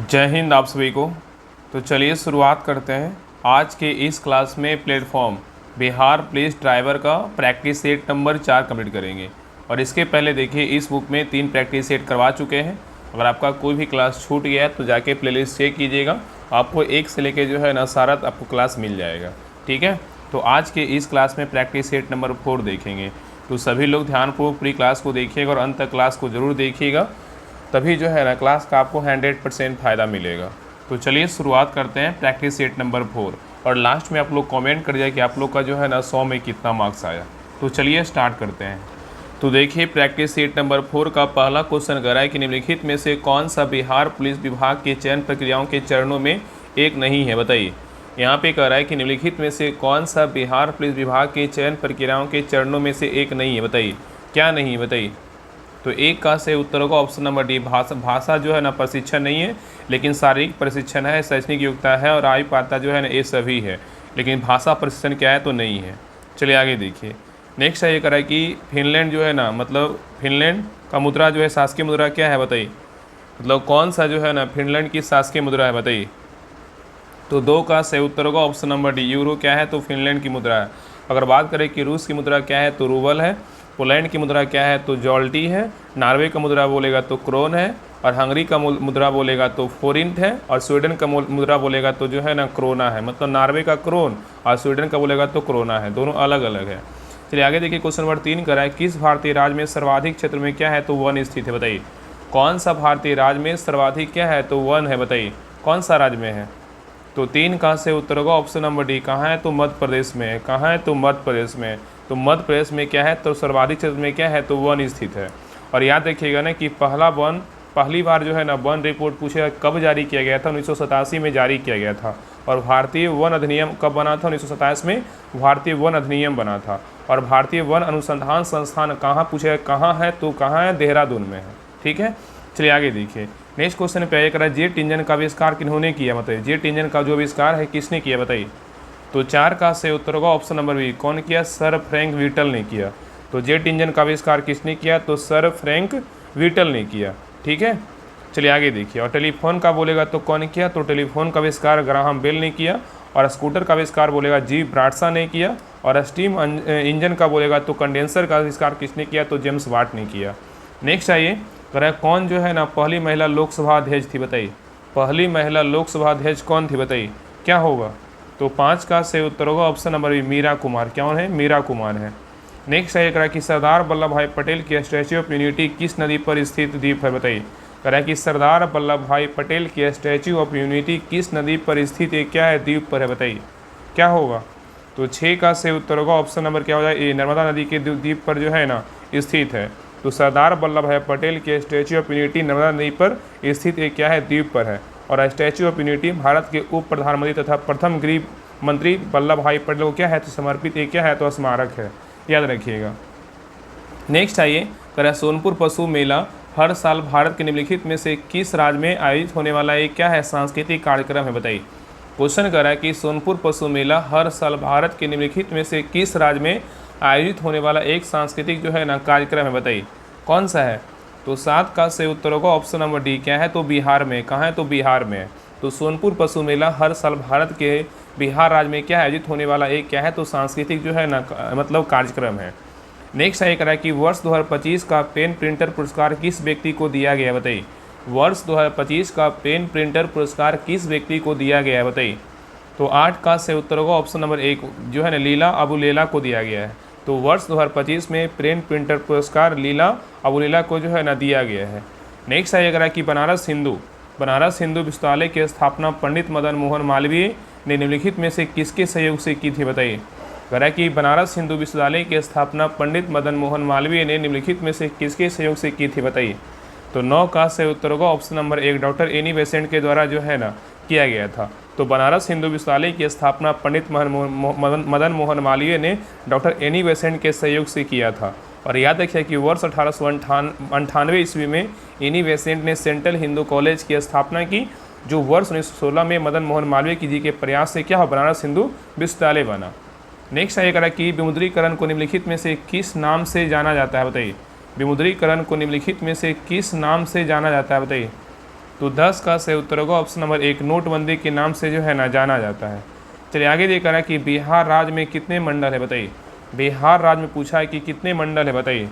जय हिंद आप सभी को। तो चलिए शुरुआत करते हैं। आज के इस क्लास में प्लेटफॉर्म बिहार पुलिस ड्राइवर का प्रैक्टिस सेट नंबर 4 कंप्लीट करेंगे। और इसके पहले देखिए इस बुक में 3 प्रैक्टिस सेट करवा चुके हैं। अगर आपका कोई भी क्लास छूट गया है तो जाके प्लेलिस्ट चेक कीजिएगा, आपको 1 से लेके जो है ना सारा आपको क्लास मिल जाएगा। ठीक है, तो आज के इस क्लास में प्रैक्टिस सेट नंबर 4 देखेंगे। तो सभी लोग ध्यानपूर्वक पूरी क्लास को देखिएगा और अंत तक क्लास को ज़रूर देखिएगा, तभी जो है ना क्लास का आपको 100% फ़ायदा मिलेगा। तो चलिए शुरुआत करते हैं प्रैक्टिस सेट नंबर 4। और लास्ट में आप लोग कमेंट कर दिया कि आप लोग का जो है ना 100 में कितना मार्क्स आया। तो चलिए स्टार्ट करते हैं। तो देखिए प्रैक्टिस सेट नंबर 4 का पहला क्वेश्चन कह रहा है कि निम्नलिखित में से कौन सा बिहार पुलिस विभाग के चयन प्रक्रियाओं के चरणों में एक नहीं है, बताइए। यहाँ पे कह रहा है कि निम्नलिखित में से कौन सा बिहार पुलिस विभाग के चयन प्रक्रियाओं के चरणों में से एक नहीं है, बताइए। क्या नहीं है बताइए। तो एक का से उत्तर होगा ऑप्शन नंबर डी, भाषा जो है ना प्रशिक्षण नहीं है, लेकिन शारीरिक प्रशिक्षण है, शैक्षणिक योग्यता है और आयु पात्रता जो है ना ये सभी है, लेकिन भाषा प्रशिक्षण क्या है तो नहीं है। चलिए आगे देखिए। नेक्स्ट है ये कह रहा है कि फिनलैंड जो है ना, मतलब फिनलैंड का मुद्रा जो है शासकीय मुद्रा क्या है बताइए। मतलब कौन सा जो है ना फिनलैंड की शासकीय मुद्रा है बताइए। तो 2 का सही उत्तर होगा ऑप्शन नंबर डी, यूरो क्या है तो फिनलैंड की मुद्रा है। अगर बात करें कि रूस की मुद्रा क्या है तो रूबल है, पोलैंड की मुद्रा क्या है तो जॉल्टी है, नॉर्वे का मुद्रा बोलेगा तो क्रोन है, और हंगरी का मुद्रा बोलेगा तो फोरिंट है, और स्वीडन का मुद्रा बोलेगा तो जो है ना क्रोना है। मतलब नॉर्वे का क्रोन और स्वीडन का बोलेगा तो क्रोना है, दोनों अलग अलग है। चलिए आगे देखिए क्वेश्चन नंबर 3 करा है किस भारतीय राज्य में सर्वाधिक क्षेत्र में क्या है तो वन स्थित है, बताइए। कौन सा भारतीय राज्य में सर्वाधिक क्या है तो वन है, बताइए कौन सा राज्य में है। तो 3 का से उत्तर होगा ऑप्शन नंबर डी, कहाँ है तो मध्य प्रदेश में है। कहाँ है तो मध्य प्रदेश में। तो मध्य प्रदेश में क्या है तो सर्वाधिक क्षेत्र में क्या है तो वन स्थित है। और याद रखिएगा ना कि पहली बार जो है ना वन रिपोर्ट पूछेगा कब जारी किया गया था, 1987 में जारी किया गया था। और भारतीय वन अधिनियम कब बना था, 1927 में भारतीय वन अधिनियम बना था। और भारतीय वन अनुसंधान संस्थान कहाँ पूछेगा, कहाँ है तो कहाँ है, देहरादून में है। ठीक है, चलिए आगे देखिए। नेक्स्ट क्वेश्चन पे आइए करा जेट इंजन का आविष्कार किन्होंने किया, बताइए। जेट इंजन का जो आविष्कार है किसने किया बताइए। तो 4 का से उत्तर होगा ऑप्शन नंबर बी, कौन किया, सर फ्रैंक व्हिटल ने किया। तो जेट इंजन का आविष्कार किसने किया तो सर फ्रैंक व्हिटल ने किया। ठीक है, चलिए आगे देखिए। और टेलीफोन का बोलेगा तो कौन किया, तो टेलीफोन का आविष्कार ग्राहम बेल ने किया। और स्कूटर का आविष्कार बोलेगा जी ब्राडशा ने किया। और स्टीम इंजन का बोलेगा तो कंडेंसर का आविष्कार किसने किया तो जेम्स वाट ने किया। नेक्स्ट आइए कह रहा है कौन जो है ना पहली महिला लोकसभा अध्यक्ष थी, बताइए। पहली महिला लोकसभा अध्यक्ष कौन थी बताइए, क्या होगा। तो 5 का सही उत्तर होगा option number B, Meera Kumar. क्या है, मीरा कुमार है। नेक्स्ट है कह रहा है कि सरदार वल्लभ भाई पटेल की स्टैच्यू ऑफ यूनिटी किस नदी पर स्थित द्वीप है, बताइए। कह रहा है कि सरदार वल्लभ भाई पटेल की स्टैच्यू ऑफ यूनिटी किस नदी पर स्थित एक क्या है द्वीप पर है, बताइए क्या होगा। तो 6 का सही उत्तर होगा ऑप्शन नंबर क्या हो जाए ए, नर्मदा नदी के द्वीप पर जो है ना स्थित है। तो सरदार वल्लभ भाई पटेल के स्टैच्यू ऑफ यूनिटी नर्मदा नदी पर स्थित एक क्या है द्वीप पर है। और स्टैच्यू ऑफ यूनिटी भारत के उप प्रधानमंत्री तथा प्रथम गृह मंत्री वल्लभ भाई पटेल को क्या है तो समर्पित एक क्या है तो स्मारक है, याद रखिएगा। नेक्स्ट आइए कह सोनपुर पशु मेला हर साल भारत के निम्नलिखित में से किस राज्य में आयोजित होने वाला एक क्या है सांस्कृतिक कार्यक्रम है, बताइए। क्वेश्चन कर रहा है कि सोनपुर पशु मेला हर साल भारत के निम्नलिखित में से किस राज्य में आयोजित होने वाला एक सांस्कृतिक जो है ना कार्यक्रम है, बताइए कौन सा है। तो 7 का सही उत्तर होगा ऑप्शन नंबर डी, क्या है तो बिहार में। कहाँ है तो बिहार में। तो सोनपुर पशु मेला हर साल भारत के बिहार राज्य में क्या आयोजित होने वाला एक क्या है तो सांस्कृतिक जो है ना मतलब कार्यक्रम है। नेक्स्ट है कह कि वर्ष 2025 का पेन प्रिंटर पुरस्कार किस व्यक्ति को दिया गया, बताइए। वर्ष 2025 का पेन प्रिंटर पुरस्कार किस व्यक्ति को दिया गया है, बताइए। तो 8 का सही उत्तर होगा ऑप्शन नंबर 1 जो है ना लीला अबुलेला को दिया गया है। तो वर्ष 2025 में पेन प्रिंटर पुरस्कार लीला अबुलेला को जो है ना दिया गया है। नेक्स्ट है अगर कि बनारस हिंदू विश्वविद्यालय की स्थापना पंडित मदन मोहन मालवीय ने निम्नलिखित में से किसके सहयोग से की थी, बताइए। कह कि बनारस हिंदू विश्वविद्यालय की स्थापना पंडित मदन मोहन मालवीय ने निम्नलिखित में से किसके सहयोग से की थी, बताइए। तो 9 का सही उत्तर होगा option number 1 doctor Annie Besant के द्वारा जो है ना किया गया था। तो बनारस हिंदू विश्वविद्यालय की स्थापना पंडित मदन मोहन मालवीय ने डॉक्टर एनी बेसेंट के सहयोग से किया था। और याद रखिए कि वर्ष 1898 ईस्वी में एनी बेसेंट ने सेंट्रल हिंदू कॉलेज की स्थापना की, जो वर्ष 1916 में मदन मोहन मालवीय जी के प्रयास से क्या हो बनारस हिंदू विश्वविद्यालय बना। नेक्स्ट है कह कि विमुद्रीकरण को निम्नलिखित में से किस नाम से जाना जाता है, बताइए। विमुद्रीकरण को निम्नलिखित में से किस नाम से जाना जाता है, बताइए। तो 10 का सही उत्तर होगा ऑप्शन नंबर 1, नोटबंदी के नाम से जो है ना जाना जाता है। चलिए आगे देखा है कि बिहार राज्य में कितने मंडल है बताइए। बिहार राज्य में पूछा है कि कितने मंडल है बताइए।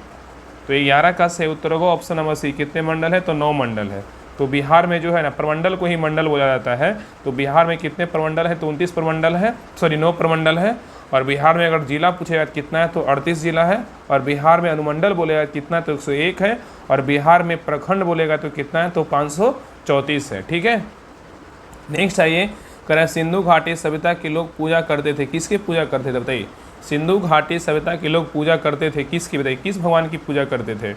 तो 11 का सही उत्तर होगा ऑप्शन नंबर सी, कितने मंडल है, तो 9 मंडल है। तो बिहार में जो है ना प्रमंडल को ही मंडल बोला जाता है। तो बिहार में कितने प्रमंडल है, तो 29 प्रमंडल है, 9 प्रमंडल है। और बिहार में अगर जिला पूछेगा कितना है तो 38 जिला है। और बिहार में अनुमंडल बोलेगा कितना, तो 101 है। और बिहार में प्रखंड बोलेगा तो कितना है, तो 534 है। ठीक है, नेक्स्ट आइए, करें सिंधु घाटी सभ्यता के लोग पूजा करते थे, किसकी पूजा करते थे बताइए। सिंधु घाटी सभ्यता के लोग पूजा करते थे किसकी बताइए, किस भगवान की पूजा करते थे।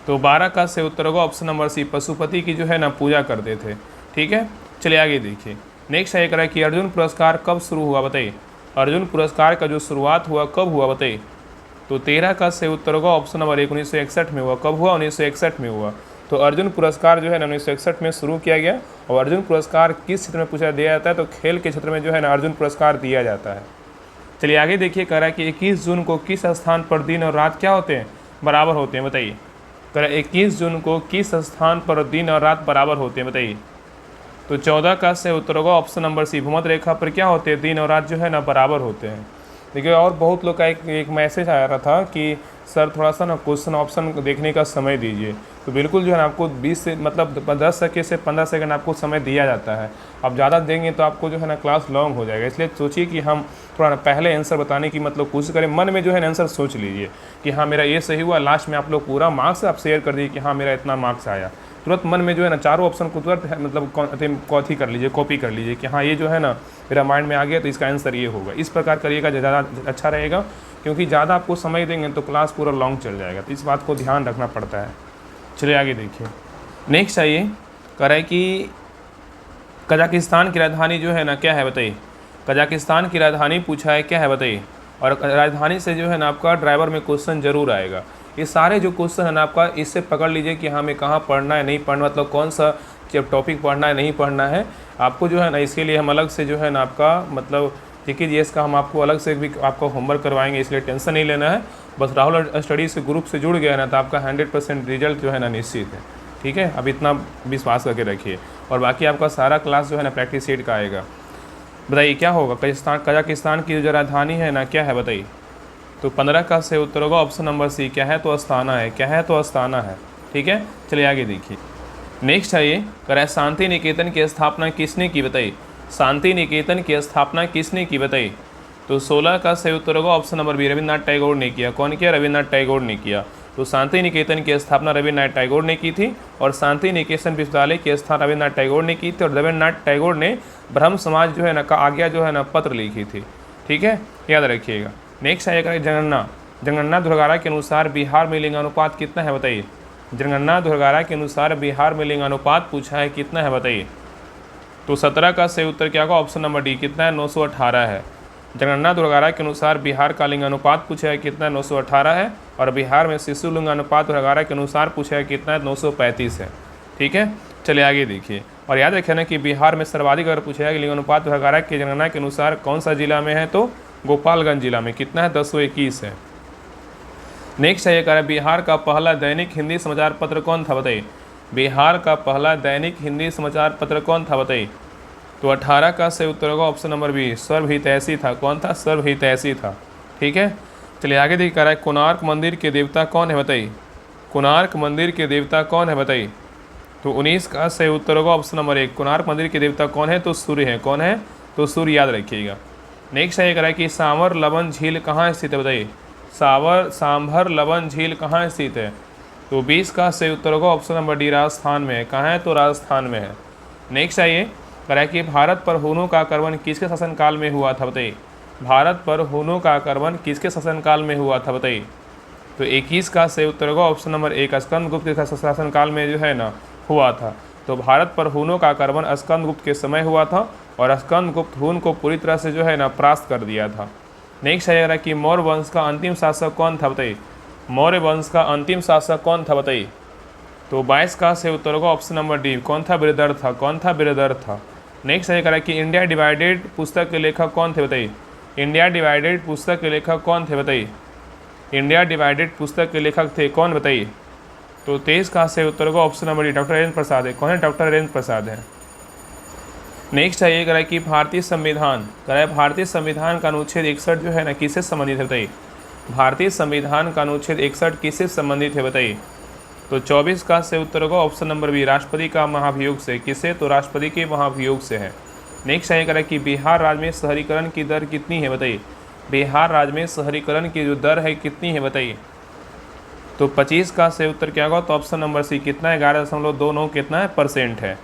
तो 12 का सही उत्तर होगा ऑप्शन नंबर सी, पशुपति की जो है ना पूजा करते थे। ठीक है, चलिए आगे देखिए। नेक्स्ट है करें कि अर्जुन पुरस्कार कब शुरू हुआ बताइए। अर्जुन पुरस्कार का जो शुरुआत हुआ कब हुआ बताइए। तो 13 का सही उत्तर होगा ऑप्शन नंबर 1, 1961 में हुआ। कब हुआ, 1961 में हुआ। तो अर्जुन पुरस्कार जो है ना 1961 में शुरू किया गया। और अर्जुन पुरस्कार किस क्षेत्र में पूछा दिया जाता है, तो खेल के क्षेत्र में जो है ना अर्जुन पुरस्कार दिया जाता है। चलिए आगे देखिए, कह रहा है कि 21 जून को किस स्थान पर दिन और रात क्या होते हैं, बराबर होते हैं बताइए। कह रहा है 21 जून को किस स्थान पर दिन और रात बराबर होते हैं बताइए। तो 14 का सही उत्तर होगा ऑप्शन नंबर सी, भूमध्य रेखा पर क्या होते हैं, दिन और रात जो है ना बराबर होते हैं। देखिए और बहुत लोग का एक मैसेज आ रहा था कि सर थोड़ा सा ना क्वेश्चन ऑप्शन देखने का समय दीजिए। तो बिल्कुल जो है ना आपको 20 से मतलब 10 सेकंड से 15 सेकंड आपको समय दिया जाता है। आप ज़्यादा देंगे तो आपको जो है ना क्लास लॉन्ग हो जाएगा। इसलिए सोचिए कि हम थोड़ा ना पहले आंसर बताने की मतलब कोशिश करें, मन में जो है ना आंसर सोच लीजिए कि हाँ मेरा ये सही हुआ। लास्ट में आप लोग पूरा मार्क्स आप शेयर कर दीजिए कि हाँ मेरा इतना मार्क्स आया। तुरंत मन में जो है ना चारों ऑप्शन को तुरंत मतलब कॉपी कर लीजिए, कॉपी कर लीजिए कि हाँ ये जो है ना मेरा माइंड में आ गया तो इसका आंसर ये होगा। इस प्रकार करिएगा ज़्यादा अच्छा रहेगा, क्योंकि ज़्यादा आपको समय देंगे तो क्लास पूरा लॉन्ग चल जाएगा। तो इस बात को ध्यान रखना पड़ता है। चलिए आगे देखिए, नेक्स्ट आइए, कह रहा है कि कजाकिस्तान की राजधानी जो है ना क्या है बताइए। कजाकिस्तान की राजधानी पूछा है क्या है बताइए। और राजधानी से जो है ना आपका ड्राइवर में क्वेश्चन जरूर आएगा। ये सारे जो क्वेश्चन है ना आपका इससे पकड़ लीजिए कि हमें कहाँ पढ़ना है नहीं पढ़ना, मतलब कौन सा जब टॉपिक पढ़ना है नहीं पढ़ना है आपको जो है ना। इसके लिए हम अलग से जो है ना आपका मतलब जीके का हम आपको अलग से भी आपका होमवर्क करवाएंगे, इसलिए टेंशन नहीं लेना है। बस राहुल स्टडीज़ के ग्रुप से जुड़ गया ना तो आपका 100% रिजल्ट जो है ना निश्चित है। ठीक है, अब इतना विश्वास करके रखिए। और बाकी आपका सारा क्लास जो है ना प्रैक्टिस सेट का आएगा। बताइए क्या होगा, कजाकिस्तान की जो राजधानी है ना क्या है बताइए। तो 15 का सही उत्तर होगा ऑप्शन नंबर सी, क्या है, तो अस्ताना है। क्या है, तो अस्ताना है। ठीक है, चलिए आगे देखिए। नेक्स्ट है ये, करें शांति निकेतन की स्थापना किसने की बताइए। शांति निकेतन की स्थापना किसने की बताइए। तो 16 का सही उत्तर होगा option number B, Rabindranath Tagore ने किया। कौन किया, रविन्द्रनाथ टैगोर ने किया। तो शांति निकेतन की स्थापना रविन्द्रनाथ टैगोर ने की थी। और शांति निकेतन विश्वविद्यालय की स्थापना रविन्द्रनाथ टैगोर ने की थी। और रविन्द्रनाथ टैगोर ने ब्रह्म समाज जो है ना का आज्ञा जो है ना पत्र लिखी थी। ठीक है, याद रखिएगा। नेक्स्ट आएगा जनगणना। जनगणना दुर्गारा के अनुसार बिहार में लिंगानुपात कितना है बताइए। जनगणना दुर्गारा के अनुसार बिहार में लिंगानुपात पूछा है कितना है बताइए। तो 17 का सही उत्तर क्या होगा, ऑप्शन नंबर डी, कितना है, 918 है। जनगणना दुर्गारा के अनुसार बिहार का लिंगानुपात पूछा है कितना है, 918 है। और बिहार में शिशु लिंगानुपात दुर्गारा के अनुसार पूछा है कितना है, 935 है। ठीक है, चलिए आगे देखिए। और याद रखें ना कि बिहार में सर्वाधिक अगर पूछा है कि लिंगानुपात दुर्गारा की जनगणना के अनुसार कौन सा जिला में है, तो गोपालगंज जिला में। कितना है, 1021 है। नेक्स्ट है ये कह रहा है बिहार का पहला दैनिक हिंदी समाचार पत्र कौन था बताइए। बिहार का पहला दैनिक हिंदी समाचार पत्र कौन था बताइए। तो 18 का सही उत्तर होगा ऑप्शन नंबर बी, सर्वहितैषी था। कौन था, सर्वहितैषी था। ठीक है, चलिए आगे देखिए, कह रहा है कोणार्क मंदिर के देवता कौन है बताइए। कोणार्क मंदिर के देवता कौन है बताइए। तो 19 का सही उत्तर होगा ऑप्शन नंबर 1, कोणार्क मंदिर के देवता कौन है, तो सूर्य है। कौन है, तो सूर्य, याद रखिएगा। नेक्स्ट है ये कह रहा है कि सांभर लवन झील कहाँ स्थित है बताइए। सांभर लवन झील कहाँ स्थित है। तो 20 का सही उत्तर होगा ऑप्शन नंबर डी, राजस्थान में है। कहाँ है, तो राजस्थान में है। नेक्स्ट आइए, कह रहा है कि भारत पर हुनों का आक्रमण किसके शासनकाल में हुआ था बताइए। भारत पर हुनों का आक्रमण किसके शासनकाल में हुआ था बताइए। तो 21 का सही उत्तर होगा ऑप्शन नंबर 1, स्कंदगुप्त के शासनकाल में जो है ना हुआ था। तो भारत पर हुनों का आक्रमण स्कंदगुप्त के समय हुआ था। और स्कंदगुप्त हुन को पूरी तरह से जो है ना परास्त कर दिया था। नेक्स्ट है कि मौर्य वंश का अंतिम शासक कौन था बताइए। मौर्य वंश का अंतिम शासक कौन था बताइए। तो 22 का सही उत्तर होगा ऑप्शन नंबर डी, कौन था, बिरदर था। कौन था, बिरदर था। नेक्स्ट है कि इंडिया डिवाइडेड पुस्तक के लेखक कौन थे बताइए। इंडिया डिवाइडेड पुस्तक के लेखक कौन थे बताइए। इंडिया डिवाइडेड पुस्तक के लेखक थे कौन बताइए। तो 23 का से उत्तर होगा option number D, doctor Rajendra Prasad है। कौन है? डॉक्टर राजेंद्र प्रसाद है। नेक्स्ट है ये कह रहा है कि भारतीय संविधान, कह रहा है भारतीय संविधान का अनुच्छेद 61 जो है ना किससे संबंधित है बताइए। भारतीय संविधान का अनुच्छेद 61 किससे संबंधित है बताइए। तो 24 का से उत्तर होगा ऑप्शन नंबर बी, राष्ट्रपति का महाभियोग से। किससे? तो राष्ट्रपति के महाभियोग से है। नेक्स्ट है कह रहा है कि बिहार राज्य में शहरीकरण की दर कितनी है बताइए। बिहार राज्य में शहरीकरण की जो दर है कितनी है बताइए। तो 25 का से उत्तर क्या होगा? तो ऑप्शन नंबर सी, कितना है? 11.29 कितना है % है।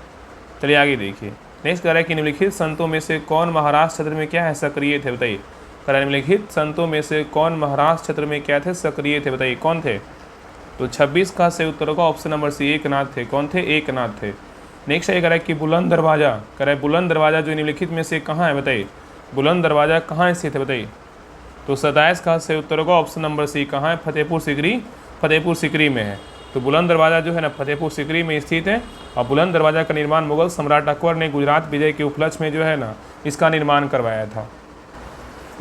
चलिए आगे देखिए। नेक्स्ट कह रहा है कि निम्नलिखित संतों में से कौन महाराष्ट्र क्षेत्र में क्या है सक्रिय थे बताइए। कह रहा है निम्नलिखित संतों में से कौन महाराष्ट्र क्षेत्र में क्या थे सक्रिय थे बताइए, कौन थे। तो 26 का से उत्तर होगा ऑप्शन नंबर सी, एकनाथ थे। कौन थे? एकनाथ थे। नेक्स्ट ये कह रहा है कि बुलंद दरवाज़ा, कह रहा है बुलंद दरवाज़ा जो निम्नलिखित में से कहाँ है बताइए। बुलंद दरवाज़ा कहाँ स्थित है बताइए। तो 27 का से उत्तर होगा ऑप्शन नंबर सी, कहाँ है? फतेहपुर सीकरी, फतेहपुर सीकरी में है। तो बुलंद दरवाज़ा जो है ना फतेहपुर सीकरी में स्थित है। और बुलंद दरवाज़ा का निर्माण मुगल सम्राट अकबर ने गुजरात विजय के उपलक्ष्य में जो है ना इसका निर्माण करवाया था।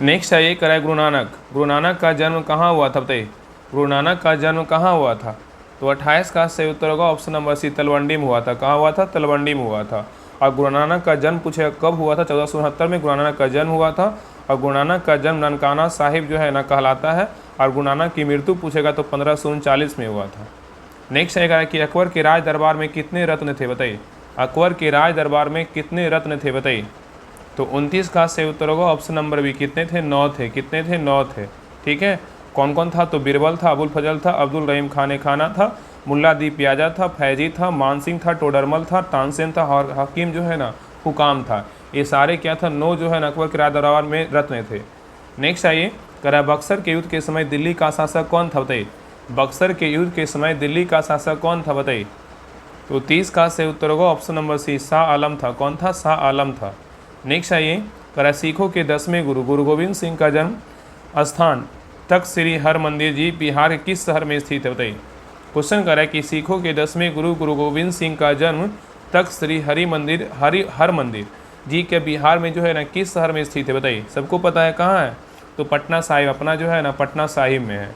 नेक्स्ट है ये कह रहा है गुरु नानक, गुरु नानक का जन्म कहाँ हुआ था बताइए। गुरु नानक का जन्म कहाँ हुआ था। तो 28 का सही उत्तर होगा ऑप्शन नंबर सी, तलवंडी में हुआ था। कहाँ हुआ था? तलवंडी में हुआ था। और गुरु नानक का जन्म पूछेगा कब हुआ था। 1469 में गुरु नानक का जन्म हुआ था। और गुरु नानक का जन्म ननकाना साहिब जो है ना कहलाता है। और गुरु नानक की मृत्यु पूछेगा तो 1539 में हुआ था। नेक्स्ट है कि अकबर के राज दरबार में कितने रत्न थे बताइए। अकबर के राज दरबार में कितने रत्न थे बताइए। तो 29 का सही उत्तर होगा ऑप्शन नंबर बी, कितने थे? 9 थे। कितने थे? 9 थे। ठीक है। कौन कौन था? तो बीरबल था, अबुल फजल था, अब्दुल रहीम खान खाना था, मुल्ला दी प्याजा था, फैजी था, मानसिंह था, टोडरमल था, तानसेन था और हकीम जो है ना हुकाम था। ये सारे क्या था? 9 जो है ना अकबर के राज दरबार में रत्न थे। नेक्स्ट आइए कह रहा है बक्सर के युद्ध के समय दिल्ली का शासक कौन था बताइए। बक्सर के युद्ध के समय दिल्ली का शासक कौन था बताइए। तो 30 का से उत्तर होगा option number C, Shah Alam था। कौन था? शाह आलम था। नेक्स्ट आइए कह रहा है सिखों के 10वें गुरु गुरु गोविंद सिंह का जन्म स्थान तख्त श्री हरमंदिर जी बिहार के किस शहर में स्थित है बताइए। क्वेश्चन कर रहा है कि सिखों के 10वें गुरु गुरु गोविंद सिंह का जन्म तख्त श्री हरमंदिर जी के बिहार में जो है ना किस शहर में स्थित है बताइए। सबको पता है कहाँ है। तो पटना साहिब, अपना जो है ना पटना साहिब में है।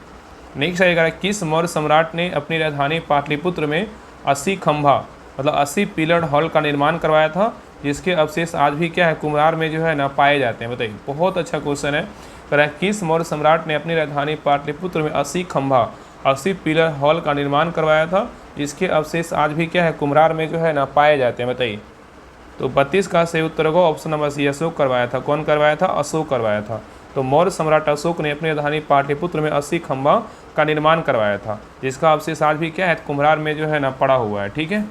नेक्स्ट आएगा किस मौर्य सम्राट ने अपनी राजधानी पाटलिपुत्र में 80 खंभा मतलब 80 पिलर हॉल का निर्माण करवाया था, जिसके अवशेष आज भी क्या है कुम्हार में जो है ना पाए जाते हैं बताइए। बहुत अच्छा क्वेश्चन है। कह रहा है किस मौर्य सम्राट ने अपनी राजधानी पाटलिपुत्र में 80 खंभा 80 पिलर हॉल का निर्माण करवाया था, जिसके अवशेष आज भी क्या है कुम्हार में जो है ना पाए जाते हैं बताइए। तो 32 का सही उत्तर होगा ऑप्शन नंबर सी, अशोक करवाया था। कौन करवाया था? अशोक करवाया था। तो मौर्य सम्राट अशोक ने अपनी राजधानी पाटलिपुत्र में 80 खंभा का निर्माण करवाया था, जिसका अवशेष आज भी क्या है कुम्हार में जो है ना पड़ा हुआ है। ठीक है।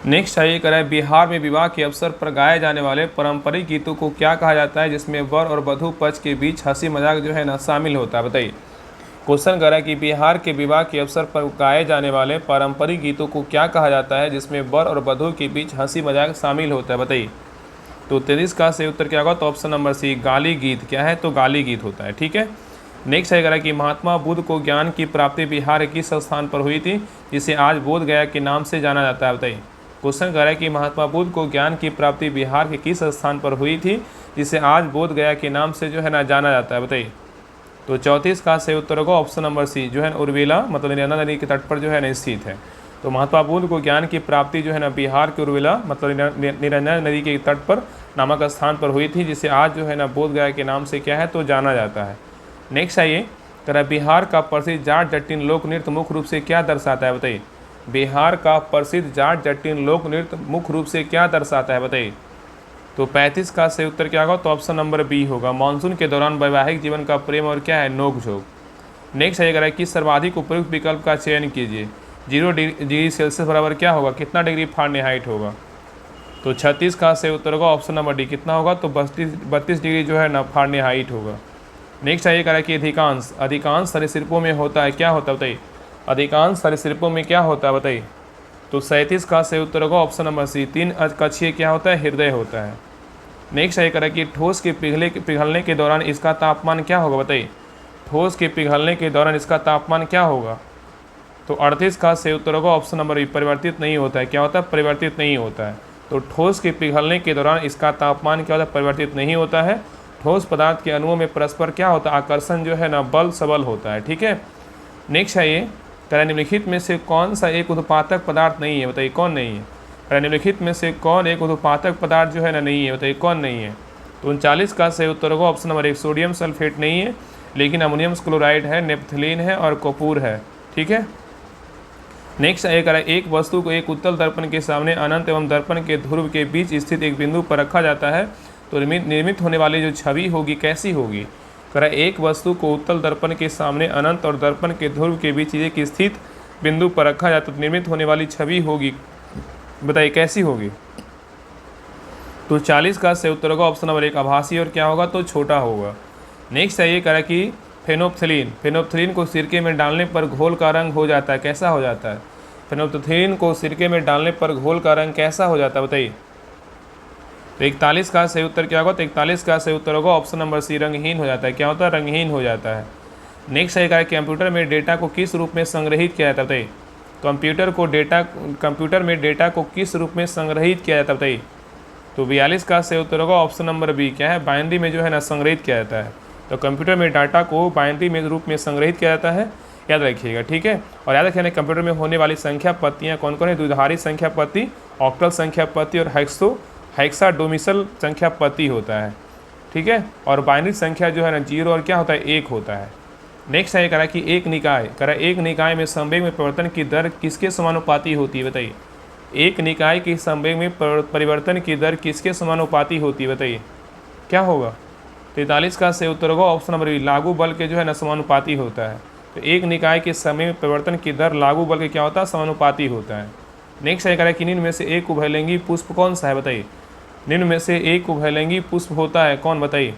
नेक्स्ट है ये कह रहा है बिहार में विवाह के अवसर पर गाए जाने वाले पारंपरिक गीतों को क्या कहा जाता है, जिसमें वर और वधू पक्ष के बीच हंसी मजाक जो है ना शामिल होता है बताइए। क्वेश्चन कर रहा है कि बिहार के विवाह के अवसर पर गाए जाने वाले पारंपरिक गीतों को क्या कहा जाता है, जिसमें वर और वधू के बीच हंसी मजाक शामिल होता है बताइए। तो 33 का सही उत्तर क्या होगा? तो ऑप्शन नंबर सी, गाली गीत। क्या है? तो गाली गीत होता है। ठीक है। नेक्स्ट है कह रहा है कि महात्मा बुद्ध को ज्ञान की प्राप्ति बिहार के किस स्थान पर हुई थी, जिसे आज बोध गया के नाम से जाना जाता है बताइए। क्वेश्चन कर रहा है कि महात्मा बुद्ध को ज्ञान की प्राप्ति बिहार के किस स्थान पर हुई थी, जिसे आज बोध गया के नाम से जो है ना जाना जाता है बताइए। तो 34 का सही उत्तर होगा ऑप्शन नंबर सी, जो है उर्विला मतलब नर्मदा नदी के तट पर जो है ना स्थित है। तो महात्मा बुद्ध को ज्ञान की प्राप्ति जो है ना बिहार के उर्विला मतलब नर्मदा नदी के तट पर नामक स्थान पर हुई थी, जिसे आज जो है ना बोध गया के नाम से क्या है तो जाना जाता है। नेक्स्ट आइए कह रहा है बिहार का प्रसिद्ध जाट जटिन लोक नृत्य मुख्य रूप से क्या दर्शाता है बताइए। बिहार का प्रसिद्ध जाट जटिन लोक नृत्य मुख्य रूप से क्या दर्शाता है बताइए। तो 35 का सही उत्तर क्या होगा? तो ऑप्शन नंबर बी होगा, मानसून के दौरान वैवाहिक जीवन का प्रेम और क्या है नोक-झोंक। नेक्स्ट है कि सर्वाधिक उपयुक्त विकल्प का चयन कीजिए। 0 डिग्री सेल्सियस बराबर क्या होगा? कितना डिग्री फ़ारेनहाइट होगा? तो 36 का सही उत्तर होगा ऑप्शन नंबर डी, कितना होगा? तो 32 डिग्री जो है ना फ़ारेनहाइट होगा। नेक्स्ट है कि अधिकांश सरीसृपों में होता है क्या होता है बताइए। अधिकांश सरीसृपों में क्या होता है बताइए। तो 37 का सही उत्तर होगा ऑप्शन नंबर सी, 3 कक्षीय क्या होता है हृदय होता है। नेक्स्ट है कि ठोस के पिघलने के दौरान इसका तापमान क्या होगा बताइए। ठोस के पिघलने के दौरान इसका तापमान क्या होगा? तो 38 का सही उत्तर होगा ऑप्शन नंबर बी, परिवर्तित नहीं होता है। क्या होता है? परिवर्तित नहीं होता है। तो ठोस के पिघलने के दौरान इसका तापमान क्या होता है? परिवर्तित नहीं होता है। ठोस पदार्थ के अणुओं में परस्पर क्या होता है? आकर्षण जो है ना बल सबल होता है। ठीक है। नेक्स्ट है ये कह रहा है निम्नलिखित में से कौन सा एक उत्पादक पदार्थ नहीं है, बताइए कौन नहीं है। कह रहा है निम्नलिखित में से कौन एक उत्पादक पदार्थ जो है ना नहीं है, बताइए कौन नहीं है। तो 39 का सही उत्तर होगा ऑप्शन नंबर 1 सोडियम सल्फेट नहीं है, लेकिन अमोनियम क्लोराइड है, नेप्थलीन है और कपूर है। ठीक है। नेक्स्ट है कह रहा है एक वस्तु को एक उत्तल दर्पण के सामने अनंत एवं दर्पण के ध्रुव के बीच स्थित एक बिंदु पर रखा जाता है तो निर्मित होने वाली जो छवि होगी कैसी होगी। कह रहा है एक वस्तु को उत्तल दर्पण के सामने अनंत और दर्पण के ध्रुव के बीच एक स्थित बिंदु पर रखा जाता तो निर्मित होने वाली छवि होगी, बताइए कैसी होगी। तो 40 का सही उत्तर होगा ऑप्शन नंबर 1 आभासी और क्या होगा तो छोटा होगा। नेक्स्ट है ये कह रहा है कि फेनोप्थलीन को सिरके में डालने पर घोल का रंग हो जाता है, कैसा हो जाता है। फेनोप्थलीन को सिरके में डालने पर घोल का रंग कैसा हो जाता है, बताइए। तो 41 का सही उत्तर क्या होगा, तो 41 का सही उत्तर होगा ऑप्शन नंबर सी रंगहीन हो जाता है। क्या होता है, रंगहीन हो जाता है। नेक्स्ट है कह रहा है कंप्यूटर में डेटा को किस रूप में संग्रहित किया जाता है, बताइए। कंप्यूटर में डेटा को किस रूप में संग्रहित किया जाता है, बताइए। तो 42 का सही उत्तर होगा ऑप्शन नंबर बी, क्या है, बाइनरी में जो है ना संग्रहित किया जाता है। तो कंप्यूटर में डाटा को बाइनरी में रूप में संग्रहित किया जाता है, याद रखिएगा। ठीक है। और याद रखिए कंप्यूटर में होने वाली संख्या पत्तियाँ कौन कौन है, द्विधारी संख्या पत्ती, ऑक्टल संख्या पत्ती और हेक्साडेसिमल संख्या पत्ती होता है। ठीक है। और बाइनरी संख्या जो है ना 0 और क्या होता है 1 होता है। नेक्स्ट है कह रहा है कि एक निकाय में संवेग में परिवर्तन की दर किसके समानुपाती होती है, बताइए। एक निकाय की संवेग में परिवर्तन की दर किसके समानुपाती होती है, बताइए क्या होगा। 43 का सही उत्तर होगा ऑप्शन नंबर बी, लागू बल के जो है ना समानुपाती होता है। तो एक निकाय के समय में परिवर्तन की दर लागू बल के क्या होता है, समानुपाती होता है। नेक्स्ट है कह रहा है कि निम्न में से एक उभयलिंगी पुष्प कौन सा है, बताइए। निम्न में से एक उभयलिंगी पुष्प होता है कौन, बताइए।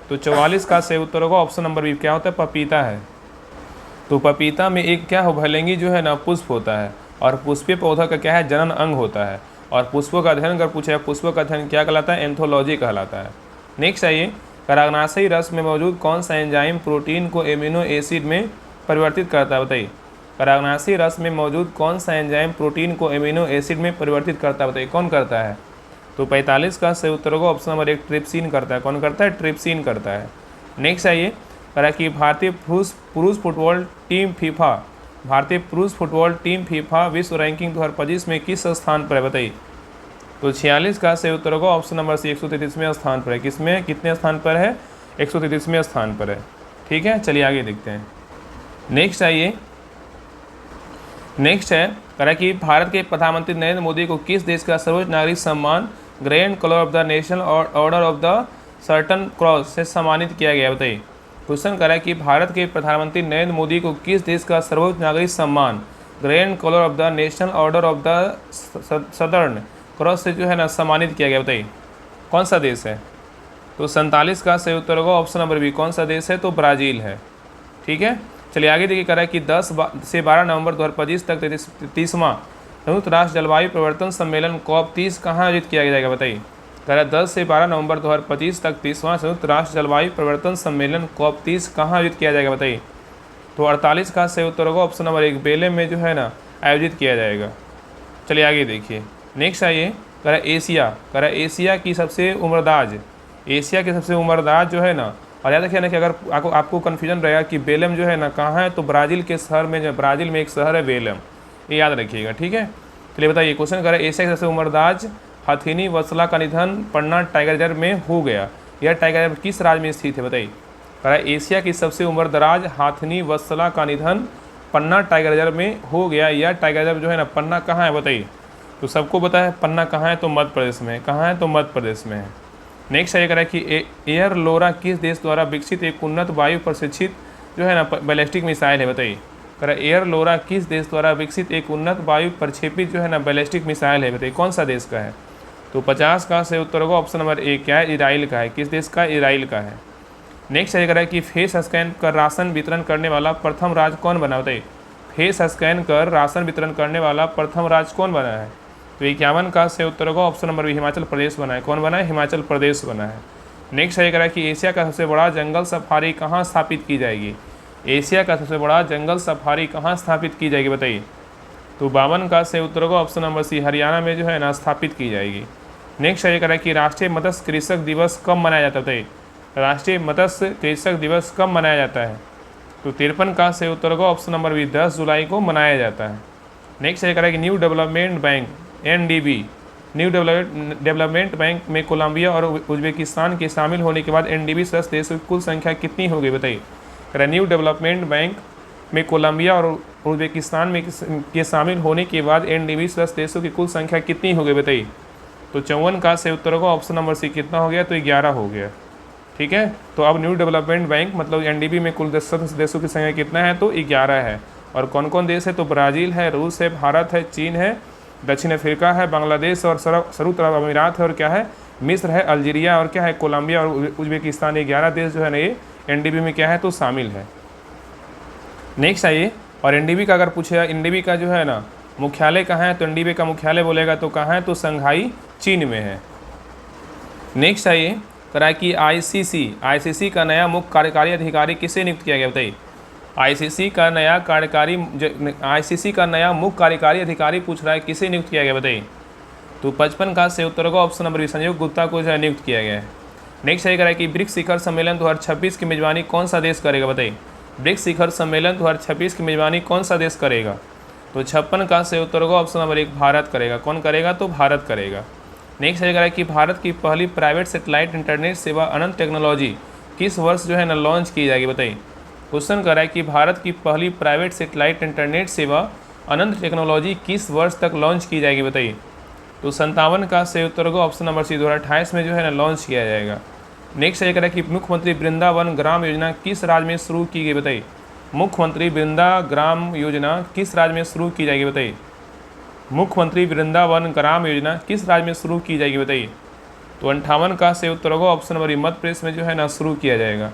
तो 44 का सही उत्तर होगा ऑप्शन नंबर बी, क्या होता है, पपीता है। तो पपीता में एक क्या उभयलिंगी जो है ना पुष्प होता है और पुष्पीय पौधा का क्या है, जनन अंग होता है। और पुष्पों का अध्ययन अगर पूछा, पुष्पों का अध्ययन क्या कहलाता है, एंथोलॉजी कहलाता है। नेक्स्ट आइए, परागनाशी रस में मौजूद कौन सा एंजाइम प्रोटीन को एमिनो एसिड में परिवर्तित करता है, बताइए। परागनाशी रस में मौजूद कौन सा एंजाइम प्रोटीन को एमिनो एसिड में परिवर्तित करता है, बताइए कौन करता है। तो 45 का सही उत्तर होगा ऑप्शन नंबर 1 ट्रिप्सिन करता है। कौन करता है, ट्रिप्सिन करता है। नेक्स्ट आइए, कहा कि भारतीय पुरुष फुटबॉल टीम फीफा विश्व रैंकिंग 2025 में किस स्थान पर है, बताइए। तो 46 का सही उत्तर होगा ऑप्शन नंबर सी 133वें स्थान पर है। किसमें, कितने स्थान पर है, 133वें स्थान पर है। ठीक है, चलिए आगे देखते हैं। नेक्स्ट आइए, नेक्स्ट है कह कि भारत के प्रधानमंत्री नरेंद्र मोदी को किस देश का सर्वोच्च नागरिक सम्मान grand colour of the national order of the certain cross से सम्मानित किया गया, बताइए। क्वेश्चन करा कि भारत के प्रधानमंत्री नरेंद्र मोदी को किस देश का सर्वोच्च नागरिक सम्मान grand colour of the national order of the southern cross से जो है ना सम्मानित किया गया, बताइए कौन सा देश है। तो 47 का सही उत्तर होगा ऑप्शन नंबर बी, कौन सा देश है, तो ब्राज़ील है। ठीक है, चलिए आगे देखिए। करा कि 10 से 12 नवंबर 2025 तक 33वां संयुक्त राष्ट्र जलवायु परिवर्तन सम्मेलन COP30 कहाँ आयोजित किया जाएगा, बताइए। कह रहा है 10 से 12 नवंबर 2025 तक 30वां संयुक्त राष्ट्र जलवायु परिवर्तन सम्मेलन COP30 कहाँ आयोजित किया जाएगा, बताइए। तो 48 का सही उत्तर होगा ऑप्शन नंबर 1 बेलेम में जो है ना आयोजित किया जाएगा। चलिए आगे देखिए। नेक्स्ट आइए, कह रहा है एशिया की सबसे उम्रदाज जो है ना, और याद रखिए ना कि अगर आपको कन्फ्यूजन रहेगा कि बेलम जो है ना कहाँ है, तो ब्राज़ील के शहर में, जो ब्राज़ील में एक शहर है बेलम, ये याद रखिएगा। ठीक है, चलिए बताइए। क्वेश्चन कह रहा है एशिया की सबसे उम्रदाज हथिनी वत्सला का निधन पन्ना टाइगर रिजर्व में हो गया। यह टाइगर रिजर्व किस राज्य में स्थित है, बताइए। कह रहा है एशिया की सबसे उम्रदराज हाथिनी वत्सला का निधन पन्ना टाइगर रिजर्व में हो गया। यह टाइगर रिजर्व जो है ना पन्ना कहाँ है, बताइए। तो सबको पता है पन्ना कहाँ है, तो मध्य प्रदेश में। कहाँ है, तो मध्य प्रदेश में है। नेक्स्ट ये कह रहा है कि एयर लोरा किस देश द्वारा विकसित एक उन्नत वायु प्रशिक्षित जो है ना बैलिस्टिक मिसाइल है, बताइए। कह रहा है एयर लोरा किस देश द्वारा विकसित एक उन्नत वायु प्रक्षेपित जो है ना बैलिस्टिक मिसाइल है, बताइए कौन सा देश का है। तो 50 का सही उत्तर होगा ऑप्शन नंबर 1, क्या है, इजराइल का है। किस देश का, इजराइल का है। नेक्स्ट ये कह रहा है कि फेस स्कैन कर राशन वितरण करने वाला प्रथम राज्य कौन बना, बताइए। फेस स्कैन कर राशन वितरण करने वाला प्रथम राज्य कौन बना है। तो 51 का सही उत्तर होगा option number B, Himachal Pradesh बना है। कौन बना है, हिमाचल प्रदेश बना है। नेक्स्ट ये कह रहा है कि एशिया का सबसे बड़ा जंगल सफारी कहाँ स्थापित की जाएगी। एशिया का सबसे बड़ा जंगल सफारी कहाँ स्थापित की जाएगी, बताइए। तो 52 का सही उत्तर होगा ऑप्शन नंबर सी, हरियाणा में जो है ना स्थापित की जाएगी। नेक्स्ट ये कह रहा है कि राष्ट्रीय मत्स्य कृषक दिवस कब मनाया जाता है, बताइए। राष्ट्रीय मत्स्य कृषक दिवस कब मनाया जाता है। तो 53 का सही उत्तर होगा ऑप्शन नंबर बी, 10 जुलाई को मनाया जाता है। नेक्स्ट है कि new development bank NDB, new development bank में कोलंबिया और उज्बेकिस्तान के शामिल होने के बाद NDB सदस्य देशों की कुल संख्या कितनी हो गई बताइए। न्यू डेवलपमेंट बैंक में कोलंबिया और उज्बेकिस्तान में के शामिल होने के बाद NDB सदस्य देशों की कुल संख्या कितनी हो गई बताइए। तो 54 का सही उत्तर होगा ऑप्शन नंबर सी, कितना हो गया, तो 11 हो गया। ठीक है, तो अब न्यू डेवलपमेंट बैंक मतलब NDB में कुल सदस्य देशों की संख्या कितना है, तो 11 है। और कौन कौन देश है, तो ब्राज़ील है, रूस है, भारत है, चीन है, दक्षिण अफ्रीका है, बांग्लादेश और संयुक्त अरब अमीरात है, और क्या है, मिस्र है, अल्जीरिया और क्या है, कोलंबिया और उज्बेकिस्तान। 11 देश जो है ना ये NDB में क्या है, तो शामिल है। नेक्स्ट आइए, और NDB का अगर पूछेगा NDB का जो है ना मुख्यालय कहाँ है, तो NDB का मुख्यालय बोलेगा तो कहाँ है, तो संघाई चीन में है। नेक्स्ट आइए करा कि ICC का नया मुख्य कार्यकारी अधिकारी किसे नियुक्त किया गया बताइए। ICC का नया मुख्य कार्यकारी अधिकारी पूछ रहा है किसे नियुक्त किया गया बताइए। तो 55 का सही उत्तर होगा option number B, Sanjay Gupta को जो है नियुक्त किया गया है। नेक्स्ट है कि ब्रिक्स शिखर सम्मेलन 2026 की मेजबानी कौन सा देश करेगा बताइए। ब्रिक्स शिखर सम्मेलन 2026 की मेजबानी कौन सा देश करेगा। तो 56 का सही उत्तर होगा ऑप्शन नंबर 1, भारत करेगा। कौन करेगा, तो भारत करेगा। नेक्स्ट है कि भारत की पहली प्राइवेट सैटेलाइट इंटरनेट सेवा अनंत टेक्नोलॉजी किस वर्ष जो है ना लॉन्च की जाएगी बताइए। क्वेश्चन कर रहा है कि भारत की पहली प्राइवेट सैटेलाइट इंटरनेट सेवा अनंत टेक्नोलॉजी किस वर्ष तक लॉन्च की जाएगी बताइए। तो 57 का सही उत्तर होगा ऑप्शन नंबर सी, 2028 में जो है ना लॉन्च किया जाएगा। नेक्स्ट है कि मुख्यमंत्री वृंदावन ग्राम योजना किस राज्य में शुरू की गई बताइए। मुख्यमंत्री ग्राम योजना किस राज्य में शुरू की जाएगी बताइए। मुख्यमंत्री वृंदावन ग्राम योजना किस राज्य में शुरू की जाएगी बताइए। तो 58 का सही उत्तर होगा ऑप्शन नंबर मध्य प्रदेश में जो है ना शुरू किया जाएगा।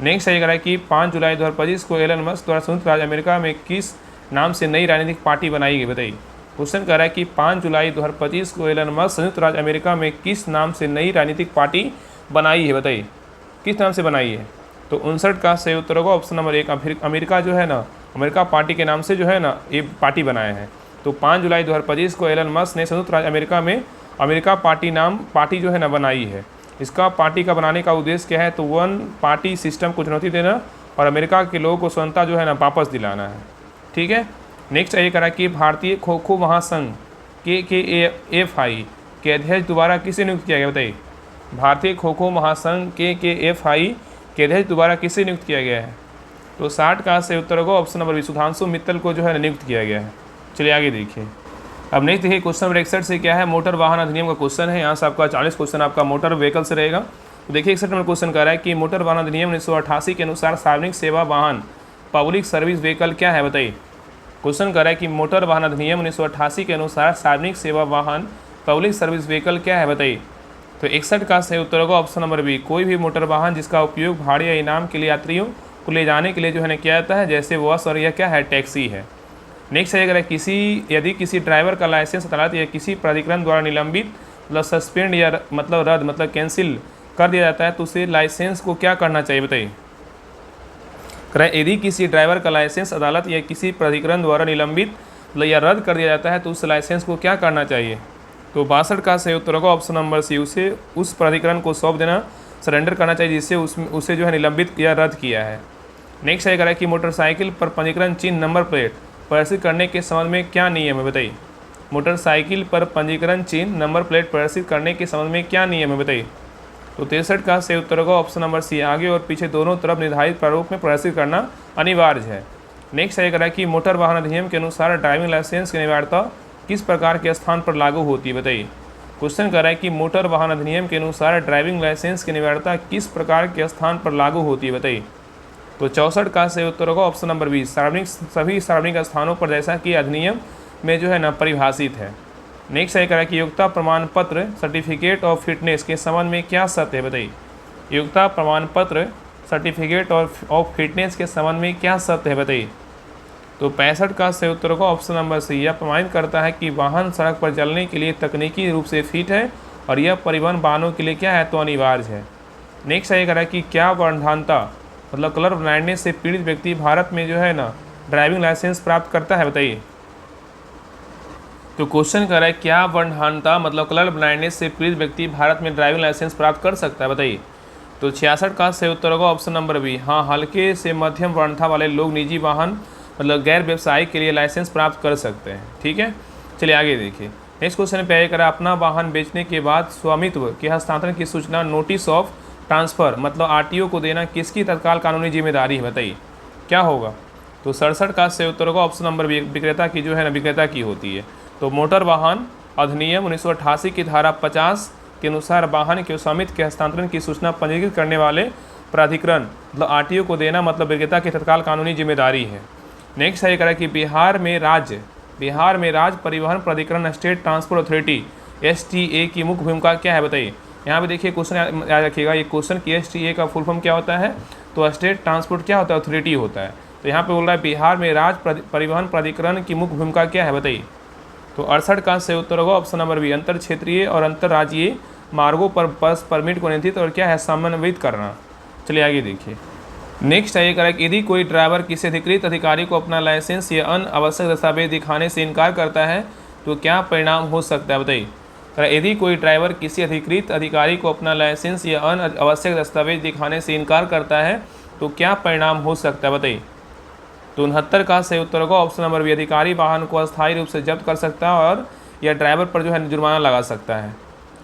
नेक्स्ट है कि 5 जुलाई 2025 को एलन मस्क द्वारा संयुक्त राज्य अमेरिका में किस नाम से नई राजनीतिक पार्टी बनाई गई बताइए। क्वेश्चन कर रहा है कि 5 जुलाई 2025 को एलन मस्क संयुक्त राज्य अमेरिका में किस नाम से नई राजनीतिक पार्टी बनाई है बताइए, किस नाम से बनाई है। तो 59 का सही उत्तर होगा ऑप्शन नंबर 1, अमेरिका जो है ना अमेरिका पार्टी के नाम से जो है ना ये पार्टी बनाया है। तो 5 जुलाई 2025 को एलन मस्क ने संयुक्त राज्य अमेरिका में अमेरिका पार्टी जो है ना बनाई है। इसका पार्टी का बनाने का उद्देश्य क्या है, तो वन पार्टी सिस्टम को चुनौती देना और अमेरिका के लोगों को स्वतंत्रता जो है ना वापस दिलाना है। ठीक है, नेक्स्ट ये करा कि भारतीय खो खो महासंघ KKFI के अध्यक्ष दोबारा किसे नियुक्त किया गया बताइए। भारतीय खो खो महासंघ KKFI के अध्यक्ष दोबारा किसे नियुक्त किया गया है। तो 60 का सही उत्तर होगा option number B, Sudhanshu Mittal को जो है नियुक्त किया गया है। चलिए आगे देखिए। अब नेक्स्ट देखिए क्वेश्चन नंबर 61 से क्या है, मोटर वाहन अधिनियम का क्वेश्चन है। यहाँ से आपका 40 क्वेश्चन आपका मोटर व्हीकल से रहेगा। तो देखिए 61 नंबर क्वेश्चन कर रहा है कि मोटर वाहन अधिनियम 1988 के अनुसार सार्वजनिक सेवा वाहन पब्लिक सर्विस व्हीकल क्या है बताइए। क्वेश्चन कर रहा है कि मोटर वाहन अधिनियम 1988 के अनुसार सार्वजनिक सेवा वाहन पब्लिक सर्विस व्हीकल क्या है बताइए। तो 61 का सही उत्तर होगा ऑप्शन नंबर बी, कोई भी मोटर वाहन जिसका उपयोग भाड़े या इनाम के लिए यात्रियों को ले जाने के लिए जो है ना किया जाता है, जैसे बस और यह क्या है, टैक्सी है। नेक्स्ट है अगर यदि किसी ड्राइवर का लाइसेंस अदालत या किसी प्राधिकरण द्वारा निलंबित मतलब सस्पेंड या मतलब रद्द मतलब कैंसिल कर दिया जाता है, तो उसे लाइसेंस को क्या करना चाहिए बताइए। यदि किसी ड्राइवर का लाइसेंस अदालत या किसी प्राधिकरण द्वारा निलंबित या रद्द कर दिया जाता है, तो उस लाइसेंस को क्या करना चाहिए। तो 62 का सही उत्तर होगा ऑप्शन नंबर सी, उसे उस प्राधिकरण को सौंप देना, सरेंडर करना चाहिए जिससे उसे जो है निलंबित या रद्द किया है। नेक्स्ट है कि मोटरसाइकिल पर पंजीकरण चिन्ह नंबर प्लेट प्रदर्शित करने के संबंध में क्या नियम है बताइए। मोटरसाइकिल पर पंजीकरण चिन्ह नंबर प्लेट प्रदर्शित करने के संबंध में क्या नियम है बताइए। तो 63 का सही उत्तर होगा ऑप्शन नंबर सी, आगे और पीछे दोनों तरफ निर्धारित प्रारूप में प्रदर्शित करना अनिवार्य है। नेक्स्ट है कि मोटर वाहन अधिनियम के अनुसार ड्राइविंग लाइसेंस की अनिवार्यता किस प्रकार के स्थान पर लागू होती है बताइए। क्वेश्चन कर रहा है कि मोटर वाहन अधिनियम के अनुसार ड्राइविंग लाइसेंस की अनिवार्यता किस प्रकार के स्थान पर लागू होती है बताइए। तो 64 का सही उत्तर होगा ऑप्शन नंबर बी, सभी सार्वजनिक स्थानों पर, जैसा कि अधिनियम में जो है ना परिभाषित है। नेक्स्ट है कि योग्यता प्रमाण पत्र सर्टिफिकेट ऑफ फिटनेस के संबंध में क्या सत्य है बताइए। योग्यता प्रमाण पत्र सर्टिफिकेट ऑफ फिटनेस के संबंध में क्या सत्य है बताइए। तो 65 का सही उत्तर होगा ऑप्शन नंबर सी, यह प्रमाणित करता है कि वाहन सड़क पर चलने के लिए तकनीकी रूप से फिट है और यह परिवहन वाहनों के लिए क्या है, तो अनिवार्य है। नेक्स्ट है कि क्या वर्णहानता मतलब कलर ब्लाइंडनेस से पीड़ित व्यक्ति भारत में जो है ना ड्राइविंग लाइसेंस प्राप्त करता है बताइए। तो क्वेश्चन कर रहा है क्या वर्णहानता मतलब कलर ब्लाइंडनेस से पीड़ित व्यक्ति भारत में ड्राइविंग लाइसेंस प्राप्त कर सकता है बताइए। तो 66 का सही उत्तर होगा ऑप्शन नंबर बी। हाँ, हल्के से मध्यम वर्णता वाले लोग निजी वाहन मतलब गैर व्यवसायिक के लिए लाइसेंस प्राप्त कर सकते हैं। ठीक है, चलिए आगे देखिए। नेक्स्ट क्वेश्चन पे करा, अपना वाहन बेचने के बाद स्वामित्व के हस्तांतरण की सूचना नोटिस ऑफ ट्रांसफ़र मतलब आरटीओ को देना किसकी तत्काल कानूनी जिम्मेदारी है, बताइए क्या होगा। तो 67 का सही उत्तर होगा ऑप्शन नंबर बी, विक्रेता की जो है ना विक्रेता की होती है। तो मोटर वाहन अधिनियम 1988 की धारा 50 के अनुसार वाहन के स्वामित्व के हस्तांतरण की सूचना पंजीकृत करने वाले प्राधिकरण मतलब आरटीओ को देना मतलब विक्रेता की तत्काल कानूनी जिम्मेदारी है। नेक्स्ट है करा कि बिहार में राज्य परिवहन प्राधिकरण स्टेट ट्रांसपोर्ट अथॉरिटी एसटीए की मुख्य भूमिका क्या है, बताइए। यहाँ पे देखिए क्वेश्चन याद रखिएगा, ये क्वेश्चन की एसटीए का फुल फॉर्म क्या होता है, तो स्टेट ट्रांसपोर्ट क्या होता है, अथॉरिटी होता है। तो यहाँ पे बोल रहा है बिहार में राज्य परिवहन प्राधिकरण की मुख्य भूमिका क्या है, बताइए। तो 68 का सही उत्तर होगा ऑप्शन नंबर बी, अंतर क्षेत्रीय और अंतर्राज्यीय मार्गों पर बस परमिट को नियंत्रित और क्या है समन्वित करना। चलिए आगे देखिए। नेक्स्ट है करेक्ट, यदि कोई ड्राइवर किसी अधिकृत अधिकारी को अपना लाइसेंस या अन्य आवश्यक दस्तावेज दिखाने से इनकार करता है तो क्या परिणाम हो सकता है, बताइए। यदि कोई ड्राइवर किसी अधिकृत अधिकारी को अपना लाइसेंस या अन्य आवश्यक दस्तावेज दिखाने से इनकार करता है तो क्या परिणाम हो सकता है, बताइए। तो 69 का सही उत्तर होगा ऑप्शन नंबर बी, अधिकारी वाहन को अस्थायी रूप से जब्त कर सकता है और या ड्राइवर पर जो है जुर्माना लगा सकता है।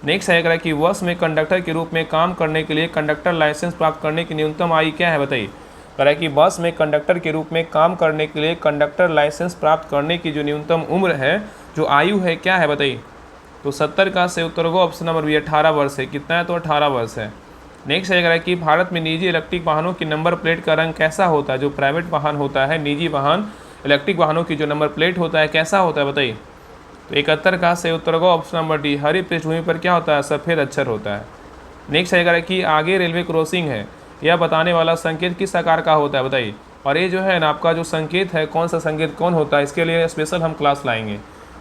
नेक्स्ट है कि बस में कंडक्टर के रूप में काम करने के लिए कंडक्टर लाइसेंस प्राप्त करने की न्यूनतम आयु क्या है, बताइए। कह रहा है कि बस में कंडक्टर के रूप में काम करने के लिए कंडक्टर लाइसेंस प्राप्त करने की जो न्यूनतम उम्र है, जो आयु है, क्या है, बताइए। तो 70 का सही उत्तर होगा ऑप्शन नंबर बी, 18 वर्ष है। कितना है, तो 18 वर्ष है। नेक्स्ट है कि भारत में निजी इलेक्ट्रिक वाहनों की नंबर प्लेट का रंग कैसा होता है, जो प्राइवेट वाहन होता है, निजी वाहन इलेक्ट्रिक वाहनों की जो नंबर प्लेट होता है कैसा होता है, बताइए। तो 71 का सही उत्तर होगा ऑप्शन नंबर डी, हरी पृष्ठभूमि पर क्या होता है, सफ़ेद अक्षर होता है। नेक्स्ट है कि आगे रेलवे क्रॉसिंग है, यह बताने वाला संकेत किस आकार का होता है, बताइए। और ये जो है ना आपका जो संकेत है, कौन सा संकेत कौन होता है, इसके लिए स्पेशल हम क्लास लाएंगे।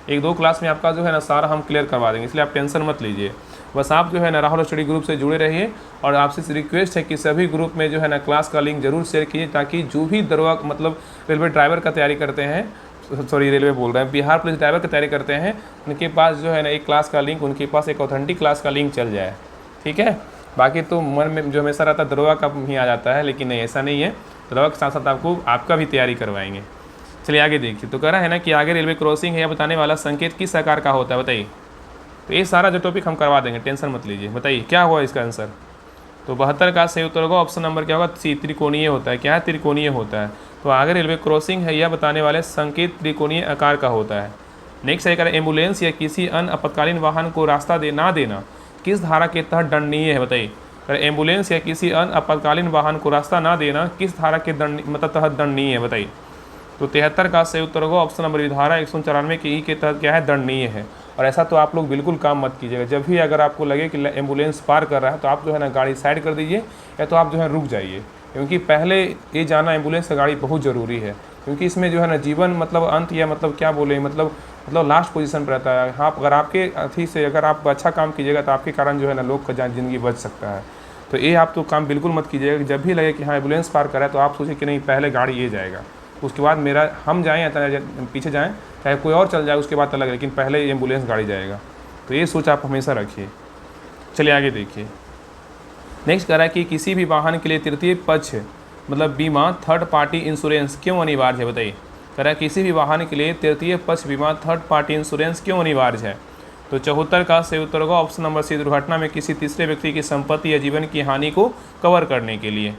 1-2 क्लास में आपका जो है ना सारा हम क्लियर करवा देंगे, इसलिए आप टेंशन मत लीजिए। बस आप जो है ना राहुल स्टडी ग्रुप से जुड़े रहिए और आपसे रिक्वेस्ट है कि सभी ग्रुप में जो है ना क्लास का लिंक जरूर शेयर कीजिए, ताकि जो भी दरवा मतलब रेलवे ड्राइवर का तैयारी करते हैं, सॉरी रेलवे बोल रहे हैं, बिहार पुलिस ड्राइवर की तैयारी करते हैं, उनके पास जो है ना एक क्लास का लिंक, उनके पास एक ऑथेंटिक क्लास का लिंक चल जाए। ठीक है, बाकी तो मन में जो हमेशा रहता है दरवा का ही आ जाता है, लेकिन नहीं, ऐसा नहीं है। दरवा के साथ साथ आपको आपका भी तैयारी करवाएंगे। चलिए आगे देखिए। तो कह रहा है ना कि आगे रेलवे क्रॉसिंग है, बताने वाला संकेत किस आकार का होता है, बताइए। तो ये सारा जो टॉपिक हम करवा देंगे, टेंशन मत लीजिए। बताइए क्या हुआ इसका आंसर। तो 72 का सही उत्तर होगा ऑप्शन नंबर क्या होगा, त्रिकोणीय होता है। क्या है, त्रिकोणीय होता है। तो आगे रेलवे क्रॉसिंग है, यह बताने वाले संकेत त्रिकोणीय आकार का होता है। नेक्स्ट है करें, एम्बुलेंस या किसी अन्य आपातकालीन वाहन को रास्ता ना देना किस धारा के तहत दंडनीय है, बताइए। करें, एम्बुलेंस या किसी अन्य आपातकालीन वाहन को रास्ता ना देना किस धारा के तहत दंडनीय है, बताइए। तो 73 का सही उत्तर होगा ऑप्शन नंबर धारा 194 के ई के तहत क्या है, दंडनीय है। और ऐसा तो आप लोग बिल्कुल काम मत कीजिएगा। जब भी अगर आपको लगे कि एम्बुलेंस पार कर रहा है तो आप जो है ना गाड़ी साइड कर दीजिए, या तो आप जो है रुक जाइए, क्योंकि पहले ये जाना एम्बुलेंस का गाड़ी बहुत ज़रूरी है, क्योंकि इसमें जो है ना जीवन मतलब अंत या मतलब क्या बोले मतलब लास्ट पोजीशन पर रहता है। हाँ, अगर आपके अथी से अगर आप अच्छा काम कीजिएगा तो आपके कारण जो है ना लोग का ज़िंदगी बच सकता है। तो ये आप तो काम बिल्कुल मत कीजिएगा। जब भी लगे कि हाँ एम्बुलेंस पार करा है तो आप सोचिए कि नहीं पहले गाड़ी ये जाएगा, उसके बाद मेरा हम जाएँ या पीछे जाएँ, चाहे कोई और चल जाए उसके बाद अलग, लेकिन पहले एम्बुलेंस गाड़ी जाएगा। तो ये सोच आप हमेशा रखिए। चलिए आगे देखिए। नेक्स्ट कह रहा है कि किसी भी वाहन के लिए तृतीय पक्ष मतलब बीमा थर्ड पार्टी इंश्योरेंस क्यों अनिवार्य है, बताइए। कह रहा है किसी भी वाहन के लिए तृतीय पक्ष बीमा थर्ड पार्टी इंश्योरेंस क्यों अनिवार्य है। तो 74 का सही उत्तर होगा ऑप्शन नंबर सी, दुर्घटना में किसी तीसरे व्यक्ति की संपत्ति या जीवन की हानि को कवर करने के लिए।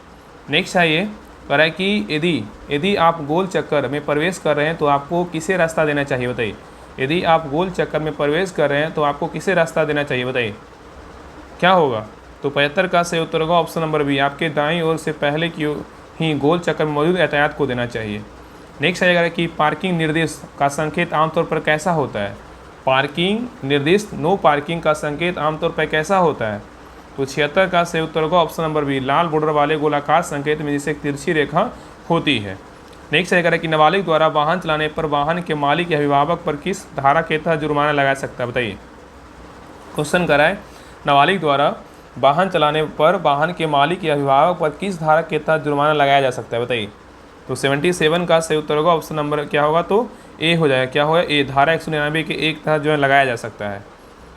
नेक्स्ट है ये कह रहा है कि यदि आप गोल चक्कर में प्रवेश कर रहे हैं तो आपको किसे रास्ता देना चाहिए, बताइए। यदि आप गोल चक्कर में प्रवेश कर रहे हैं तो आपको किसे रास्ता देना चाहिए, बताइए क्या होगा। तो 75 का सही उत्तर होगा ऑप्शन नंबर बी, आपके दाईं ओर से पहले की ही गोल चक्कर में मौजूद यातायात को देना चाहिए। नेक्स्ट आएगा कि पार्किंग निर्देश का संकेत आमतौर पर कैसा होता है। पार्किंग निर्देश नो पार्किंग का संकेत आमतौर पर कैसा होता है। तो 76 का सही उत्तर होगा ऑप्शन नंबर बी, लाल बॉर्डर वाले गोलाकार संकेत में जिसे तिरछी रेखा होती है। नेक्स्ट आएगा कि नाबालिग द्वारा वाहन चलाने पर वाहन के मालिक या अभिभावक पर किस धारा के तहत जुर्माना लगा सकता है, बताइए। क्वेश्चन कराए, नाबालिग द्वारा वाहन चलाने पर वाहन के मालिक या अभिभावक पर किस धारा के तहत जुर्माना लगाया जा सकता है, बताइए। तो 77 का सही उत्तर होगा ऑप्शन नंबर क्या होगा, तो ए हो जाएगा। क्या होगा, ए, धारा 199 के एक तहत जो है लगाया जा सकता है।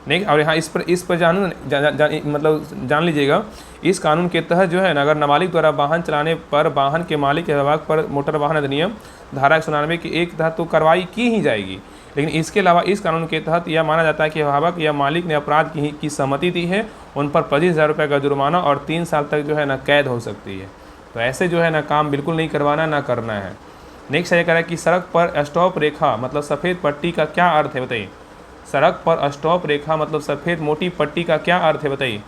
नेक्स्ट, और यहाँ इस पर जान लीजिएगा, इस कानून के तहत जो है ना, अगर नाबालिग द्वारा वाहन चलाने पर वाहन के मालिक के विभाग पर मोटर वाहन अधिनियम धारा 199 की एक तहत तो कार्रवाई की ही जाएगी। लेकिन इसके अलावा इस कानून के तहत यह माना जाता है कि अभिभावक या मालिक ने अपराध की सहमति दी है, उन पर 25,000 रुपये का जुर्माना और 3 साल तक जो है ना कैद हो सकती है। तो ऐसे जो है ना काम बिल्कुल नहीं करवाना, ना करना है। नेक्स्ट ये कह रहा है कि सड़क पर स्टॉप रेखा मतलब सफ़ेद पट्टी का क्या अर्थ है, बताइए। सड़क पर स्टॉप रेखा मतलब सफ़ेद मोटी पट्टी का क्या अर्थ है, बताइए।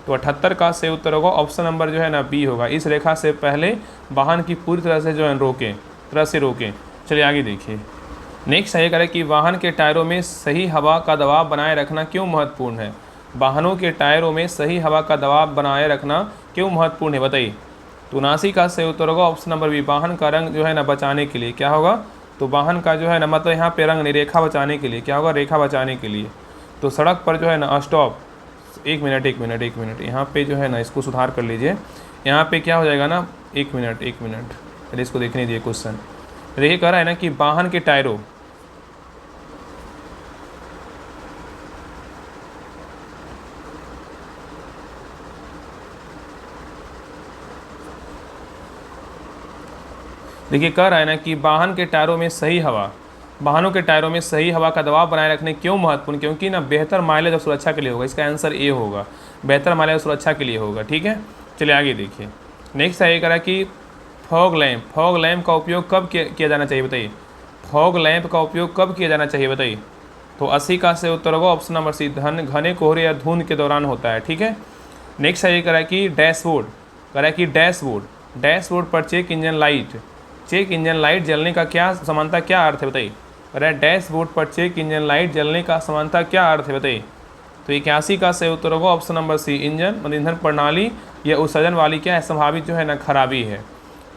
तो 78 का से उत्तर होगा ऑप्शन नंबर जो है ना बी होगा। इस रेखा से पहले वाहन की पूरी तरह से जो है रोकें। चलिए आगे देखिए। नेक्स्ट ये कह रहा है कि वाहन के टायरों में सही हवा का दबाव बनाए रखना क्यों महत्वपूर्ण है। वाहनों के टायरों में सही हवा का दबाव बनाए रखना क्यों महत्वपूर्ण है, बताइए। तो 79 का से उत्तर होगा ऑप्शन नंबर बी, वाहन का रंग जो है ना बचाने के लिए। क्या होगा, तो वाहन का जो है ना मतलब यहाँ पे रंग नहीं, रेखा बचाने के लिए। क्या होगा, रेखा बचाने के लिए। तो सड़क पर जो है ना स्टॉप, एक मिनट यहाँ पे जो है ना इसको सुधार कर लीजिए। यहाँ पे क्या हो जाएगा ना, एक मिनट पहले इसको देखने दीजिए क्वेश्चन। देखिए कह रहा है ना कि वाहन के टायरों, देखिए कह रहा है ना कि वाहन के टायरों में सही हवा, वाहनों के टायरों में सही हवा का दबाव बनाए रखने क्यों महत्वपूर्ण, क्योंकि ना बेहतर माइलेज और सुरक्षा के लिए होगा। इसका आंसर ए होगा, बेहतर माइलेज और सुरक्षा के लिए होगा। ठीक है, चलिए आगे देखिए। नेक्स्ट है ये कह रहा है कि फॉग लैंप का उपयोग कब किया जाना चाहिए, बताइए। फॉग लैंप का उपयोग कब किया जाना चाहिए, बताइए। तो 80 का से उत्तर होगा ऑप्शन नंबर सी, घने कोहरे या धुंध के दौरान होता है। ठीक है, नेक्स्ट है ये कह रहा है कि डैशबोर्ड पर चेक इंजन लाइट जलने का क्या समानता क्या अर्थ है, बताइए। अरे डैशबोर्ड पर चेक इंजन लाइट जलने का समानता क्या अर्थ है, बताइए। तो 81 का से उत्तर होगा ऑप्शन नंबर सी, ईंधन प्रणाली या उत्सर्जन वाली क्या है, संभावित जो है ना खराबी है।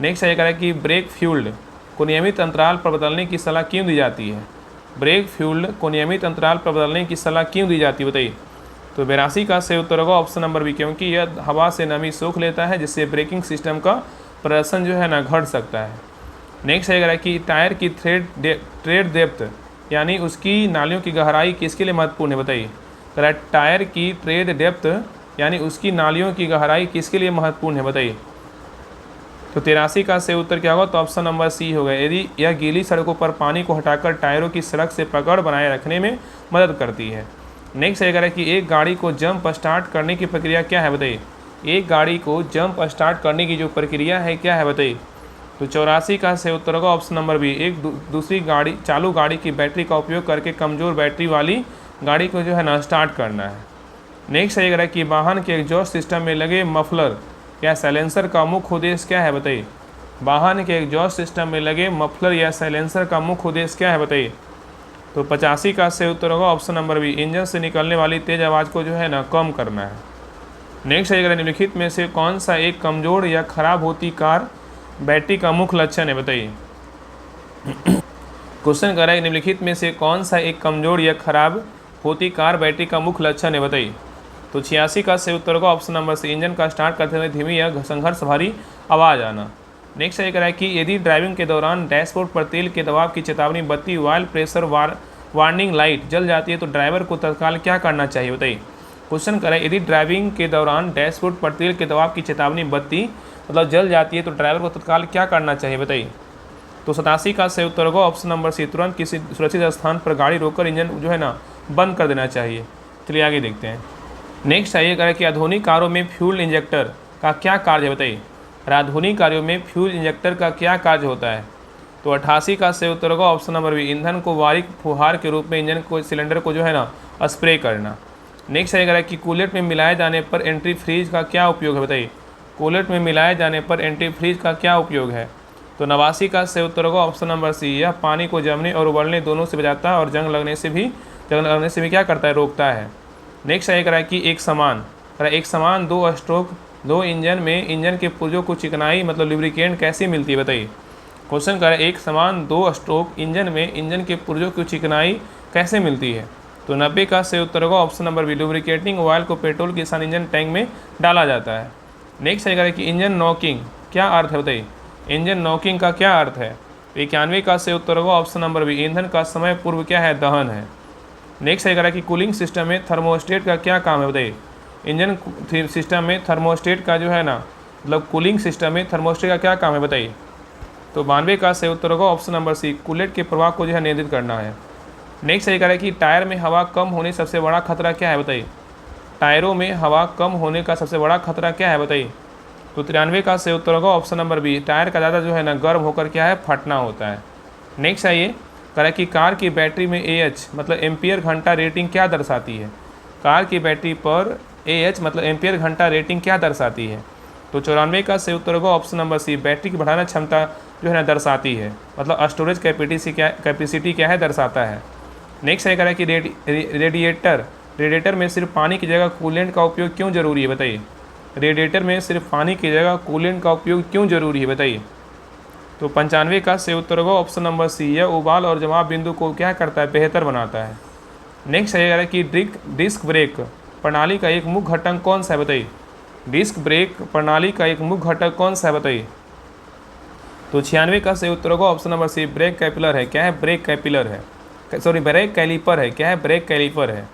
नेक्स्ट ये कह रहा है कि ब्रेक फ्यूल्ड को नियमित अंतराल पर बदलने की सलाह क्यों दी जाती है। ब्रेक फ्यूल्ड को नियमित अंतराल पर बदलने की सलाह क्यों दी जाती है, बताइए। तो 82 का से उत्तर होगा ऑप्शन नंबर बी, क्योंकि यह हवा से नमी सोख लेता है, जिससे ब्रेकिंग सिस्टम का प्रदर्शन जो है ना घट सकता है। नेक्स्ट है कि टायर की ट्रेड डेप्थ यानी उसकी नालियों की गहराई किसके लिए महत्वपूर्ण है, बताइए। टायर की ट्रेड डेप्थ यानी उसकी नालियों की गहराई किसके लिए महत्वपूर्ण है, बताइए। तो 83 का से उत्तर क्या होगा, तो ऑप्शन नंबर सी होगा। यदि यह गीली सड़कों पर पानी को हटाकर टायरों की सड़क से पकड़ बनाए रखने में मदद करती है। नेक्स्ट है कि एक गाड़ी को जंप स्टार्ट करने की प्रक्रिया क्या है, बताइए। एक गाड़ी को जंप स्टार्ट करने की जो प्रक्रिया है क्या है, बताइए। तो 84 का से उत्तर होगा ऑप्शन नंबर बी, एक दूसरी गाड़ी चालू गाड़ी की बैटरी का उपयोग करके कमज़ोर बैटरी वाली गाड़ी को जो है ना स्टार्ट करना है। नेक्स्ट है कि वाहन के एग्जॉस्ट सिस्टम में लगे मफलर या साइलेंसर का मुख्य उद्देश्य क्या है, बताइए। वाहन के एग्जॉस्ट सिस्टम में लगे मफलर या साइलेंसर का मुख्य उद्देश्य क्या है, बताइए। तो 85 का से उत्तर होगा ऑप्शन नंबर बी, इंजन से निकलने वाली तेज आवाज़ को जो है ना कम करना है। नेक्स्ट है निम्नलिखित में से कौन सा एक कमज़ोर या खराब होती कार बैटरी का मुख्य लक्षण है, बताइए। क्वेश्चन कर रहा है निम्नलिखित में से कौन सा एक कमज़ोर या खराब होती कार बैटरी का मुख्य लक्षण है, बताइए। तो 86 का से उत्तर होगा ऑप्शन नंबर से, इंजन का स्टार्ट करते हुए धीमी या संघर्ष भरी आवाज़ आना। नेक्स्ट ये कह रहा है कि यदि ड्राइविंग के दौरान डैशबोर्ड पर तेल के दबाव की चेतावनी बत्ती ऑयल प्रेशर वार्निंग लाइट जल जाती है तो ड्राइवर को तत्काल क्या करना चाहिए, बताइए। क्वेश्चन कर रहा है यदि ड्राइविंग के दौरान डैशबोर्ड पर तेल के दबाव की चेतावनी बत्ती मतलब जल जाती है तो ड्राइवर को तत्काल क्या करना चाहिए, बताइए। तो 87 का से उत्तर होगा ऑप्शन नंबर सी, तुरंत किसी सुरक्षित स्थान पर गाड़ी रोककर इंजन जो है ना बंद कर देना चाहिए। चलिए आगे देखते हैं। नेक्स्ट है ये कह रहा है कि आधुनिक कारों में फ्यूल इंजेक्टर का क्या कार्य है, बताइए। आधुनिक कारों में फ्यूल इंजेक्टर का क्या कार्य होता है। तो 88 का से उत्तर होगा ऑप्शन नंबर बी, ईंधन को बारीक फुहार के रूप में इंजन को सिलेंडर को जो है ना स्प्रे करना। नेक्स्ट है ये कह रहा है कि कूलेट में मिलाए जाने पर एंटी फ्रीज का क्या उपयोग है, बताइए। कूलेट में मिलाए जाने पर एंटी फ्रीज का क्या उपयोग है। तो 89 का से उत्तर होगा ऑप्शन नंबर सी, यह पानी को जमने और उबलने दोनों से बचाता है और जंग लगने से भी क्या करता है, रोकता है। नेक्स्ट है कह रहा है कि एक समान दो स्ट्रोक दो इंजन में इंजन के पुर्जों को चिकनाई मतलब लुब्रिकेंट कैसी मिलती है, बताइए। क्वेश्चन कर रहा है एक समान दो स्ट्रोक इंजन में इंजन के पुर्जों की चिकनाई कैसे मिलती है। तो 90 का से उत्तर होगा option number B, lubricating oil को पेट्रोल के साथ इंजन टैंक में डाला जाता है। नेक्स्ट है कि इंजन नॉकिंग क्या अर्थ है, बताइए। इंजन नॉकिंग का क्या अर्थ है। 91 का से उत्तर होगा ऑप्शन नंबर बी, ईंधन का समय पूर्व क्या है, दहन है। नेक्स्ट है कह रहा है कि कूलिंग सिस्टम में थर्मोस्टेट का क्या काम है बताइए। इंजन सिस्टम में थर्मोस्टेट का जो है ना, मतलब कूलिंग सिस्टम में थर्मोस्टेट का क्या काम है बताइए। तो 92 का सही उत्तर होगा ऑप्शन नंबर सी, कूलेट के प्रवाह को जो है नियंत्रित करना है। नेक्स्ट है कह रहा है कि टायर में हवा कम होने सबसे बड़ा खतरा क्या है बताइए। टायरों में हवा कम होने का सबसे बड़ा खतरा क्या है बताइए। तो 93 का सही उत्तर होगा ऑप्शन नंबर बी, टायर का ज़्यादा जो है ना गर्म होकर क्या है फटना होता है। नेक्स्ट है ये कह रहा है कि कार की बैटरी में AH मतलब एम्पियर घंटा रेटिंग क्या दर्शाती है। कार की बैटरी पर AH मतलब एम्पियर घंटा रेटिंग क्या दर्शाती है। तो 94 का सही उत्तर होगा ऑप्शन नंबर सी, बैटरी की बढ़ाना क्षमता जो है ना दर्शाती है, मतलब स्टोरेज कैपेसिटी क्या है दर्शाता है। नेक्स्ट है कह रहा है कि रेडिएटर में सिर्फ पानी की जगह कूलेंट का उपयोग क्यों जरूरी है बताइए। रेडिएटर में सिर्फ पानी की जगह कूलेंट का उपयोग क्यों जरूरी है बताइए। तो 95 का सही उत्तर होगा ऑप्शन नंबर सी, यह उबाल और जमाव बिंदु को क्या करता है बेहतर बनाता है। नेक्स्ट है कह रहा है कि डिस्क ब्रेक प्रणाली का एक मुख्य घटक कौन सा है बताइए। डिस्क ब्रेक प्रणाली का एक मुख्य घटक कौन सा है बताइए। तो 96 का सही उत्तर होगा ऑप्शन नंबर सी, ब्रेक कैपिलर है। क्या है, ब्रेक कैपिलर है, सॉरी ब्रेक कैलिपर है। क्या है, ब्रेक कैलिपर है।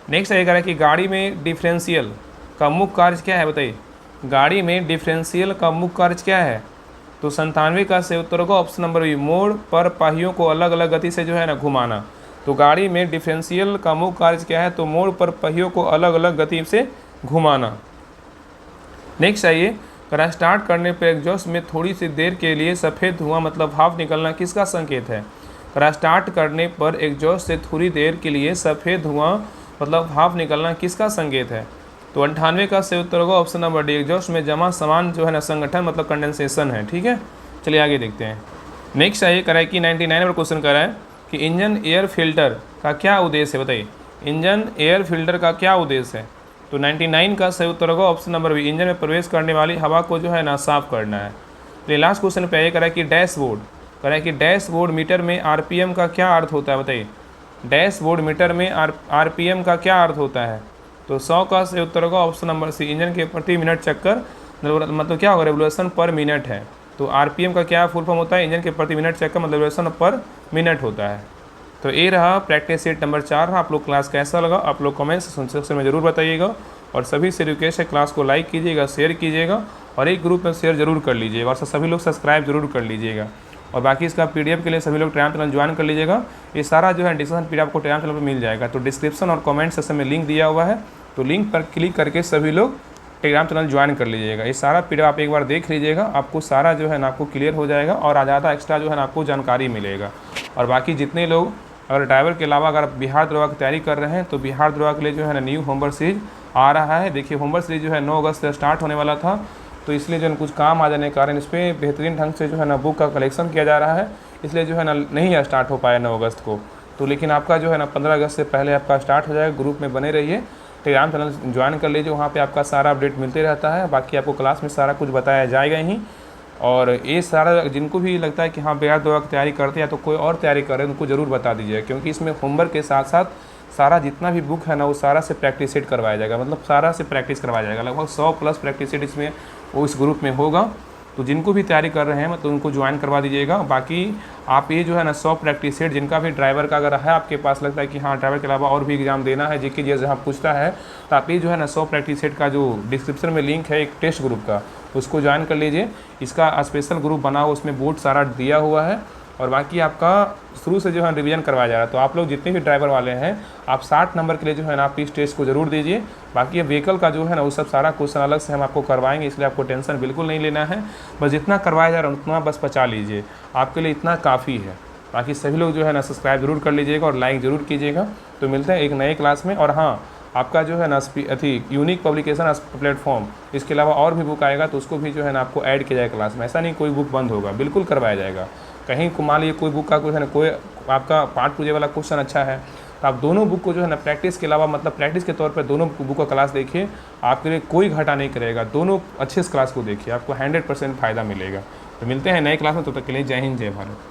नेक्स्ट है कह रहा है कि गाड़ी में डिफरेंशियल का मुख्य कार्य क्या है बताइए। गाड़ी में डिफरेंशियल का मुख्य कार्य क्या है। तो 97 का सही उत्तर होगा ऑप्शन नंबर बी, मोड़ पर पहियों को अलग अलग गति से जो है ना घुमाना। तो गाड़ी में डिफरेंशियल का मुख्य कार्य क्या है, तो मोड़ पर पहियों को अलग अलग गति से घुमाना। नेक्स्ट आइए करा, स्टार्ट करने पर एग्जॉस्ट में थोड़ी सी देर के लिए सफ़ेद धुआं मतलब भाप निकलना किसका संकेत है। करा, स्टार्ट करने पर एग्जॉस्ट से थोड़ी देर के लिए सफ़ेद धुआं मतलब भाप निकलना किसका संकेत है। तो 98 का सही उत्तर होगा ऑप्शन नंबर डी, एग्जॉस्ट में जमा सामान जो है ना संगठन मतलब कंडेंसेशन है। ठीक है, चलिए आगे देखते हैं। नेक्स्ट आइए करा है कि 99 नंबर क्वेश्चन करा है कि इंजन एयर फिल्टर का क्या उद्देश्य है बताइए। इंजन एयर फिल्टर का क्या उद्देश्य है। तो 99 का सही उत्तर होगा ऑप्शन नंबर बी, इंजन में प्रवेश करने वाली हवा को जो है ना साफ करना है। तो लास्ट क्वेश्चन पे ये करा है कि डैशबोर्ड, करा है कि डैशबोर्ड मीटर में RPM का क्या अर्थ होता है बताइए। डैशबोर्ड मीटर में RPM का क्या अर्थ होता है। तो 100 का सही उत्तर होगा ऑप्शन नंबर सी, इंजन के प्रति मिनट चक्कर मतलब क्या होगा, रेवोल्यूशन पर मिनट है। तो RPM का क्या फुल फॉर्म होता है, इंजन के प्रति मिनट चक्कर मतलब रेवोल्यूशन पर मिनट होता है। तो ये रहा प्रैक्टिस सेट नंबर 4। आप लोग क्लास कैसा लगा आप लोग कमेंट सेक्शन में ज़रूर बताइएगा। और सभी से रिक्वेस्ट है क्लास को लाइक कीजिएगा, शेयर कीजिएगा और एक ग्रुप में शेयर जरूर कर लीजिएगा और सभी लोग सब्सक्राइब जरूर कर लीजिएगा। और बाकी इसका PDF के लिए सभी लोग टेलीग्राम चैनल ज्वाइन कर लीजिएगा। ये सारा जो है डिस्क्रिप्शन PDF आपको टेलीग्राम चैनल पर मिल जाएगा। तो डिस्क्रिप्शन और कमेंट सेक्शन में लिंक दिया हुआ है, तो लिंक पर क्लिक करके सभी लोग टेलीग्राम चैनल ज्वाइन कर लीजिएगा। ये सारा PDF आप एक बार देख लीजिएगा, आपको सारा जो है ना आपको क्लियर हो जाएगा और ज़्यादा एक्स्ट्रा जो है ना आपको जानकारी मिलेगा। और बाकी जितने लोग अगर ड्राइवर के अलावा अगर बिहार दरोगा की तैयारी कर रहे हैं तो बिहार दरोगा के लिए जो है ना न्यू होमवर्क सीरीज आ रहा है। देखिए होमवर्क सीरीज जो है 9 अगस्त से स्टार्ट होने वाला था, तो इसलिए जो है कुछ काम आ जाने के कारण इस पर बेहतरीन ढंग से जो है ना बुक का कलेक्शन किया जा रहा है, इसलिए जो है ना नहीं स्टार्ट हो पाया 9 अगस्त को। तो लेकिन आपका जो है ना 15 अगस्त से पहले आपका स्टार्ट हो जाएगा। ग्रुप में बने रहिए, टेलीग्राम चैनल ज्वाइन कर लीजिए, वहाँ पे आपका सारा अपडेट मिलते रहता है। बाकी आपको क्लास में सारा कुछ बताया जाएगा ही। और ये सारा जिनको भी लगता है कि हाँ बिहार दरोगा की तैयारी करते हैं तो कोई और तैयारी कर रहे हैं उनको ज़रूर बता दीजिए, क्योंकि इसमें होमवर्क के साथ साथ सारा जितना भी बुक है ना वो सारा से प्रैक्टिस सेट करवाया जाएगा, मतलब सारा से प्रैक्टिस करवाया जाएगा। लगभग 100+ प्रैक्टिस सेट इसमें वो इस ग्रुप में होगा। तो जिनको भी तैयारी कर रहे हैं मतलब उनको ज्वाइन करवा दीजिएगा। बाकी आप ये जो है ना 100 प्रैक्टिस सेट जिनका भी ड्राइवर का अगर है आपके पास, लगता है कि हाँ ड्राइवर के अलावा और भी एग्जाम देना है जीके जीएस जहाँ पूछता है, तो आप ये जो है ना 100 प्रैक्टिस सेट का जो डिस्क्रिप्शन में लिंक है एक टेस्ट ग्रुप का, उसको ज्वाइन कर लीजिए। इसका स्पेशल ग्रुप बना हुआ, उसमें बोर्ड सारा दिया हुआ है और बाकी आपका शुरू से जो है रिवीजन करवाया जा रहा है। तो आप लोग जितने भी ड्राइवर वाले हैं आप 60 नंबर के लिए जो है ना आप इस टेस्ट को ज़रूर दीजिए। बाकी ये व्हीकल का जो है ना वो सब सारा क्वेश्चन अलग से हम आपको करवाएंगे, इसलिए आपको टेंशन बिल्कुल नहीं लेना है। बस जितना करवाया जा रहा है उतना बस बचा लीजिए, आपके लिए इतना काफ़ी है। बाकी सभी लोग जो है ना सब्सक्राइब जरूर कर लीजिएगा और लाइक ज़रूर कीजिएगा। तो मिलते हैं एक नए क्लास में। और हाँ, आपका जो है ना यूनिक पब्लिकेशन प्लेटफॉर्म, इसके अलावा और भी बुक आएगा तो उसको भी जो है ना आपको ऐड किया जाएगा क्लास में। ऐसा नहीं कोई बुक बंद होगा, बिल्कुल करवाया जाएगा। कहीं को मान लीजिए कोई बुक का कुछ है ना, कोई आपका पार्ट पूजे वाला क्वेश्चन अच्छा है तो आप दोनों बुक को जो है ना प्रैक्टिस के अलावा मतलब प्रैक्टिस के तौर पर दोनों बुक का क्लास देखिए, आपके लिए कोई घाटा नहीं करेगा। दोनों अच्छे से क्लास को देखिए, आपको 100% फ़ायदा मिलेगा। तो मिलते हैं नए क्लास में, तब तक के लिए जय हिंद जय भारत।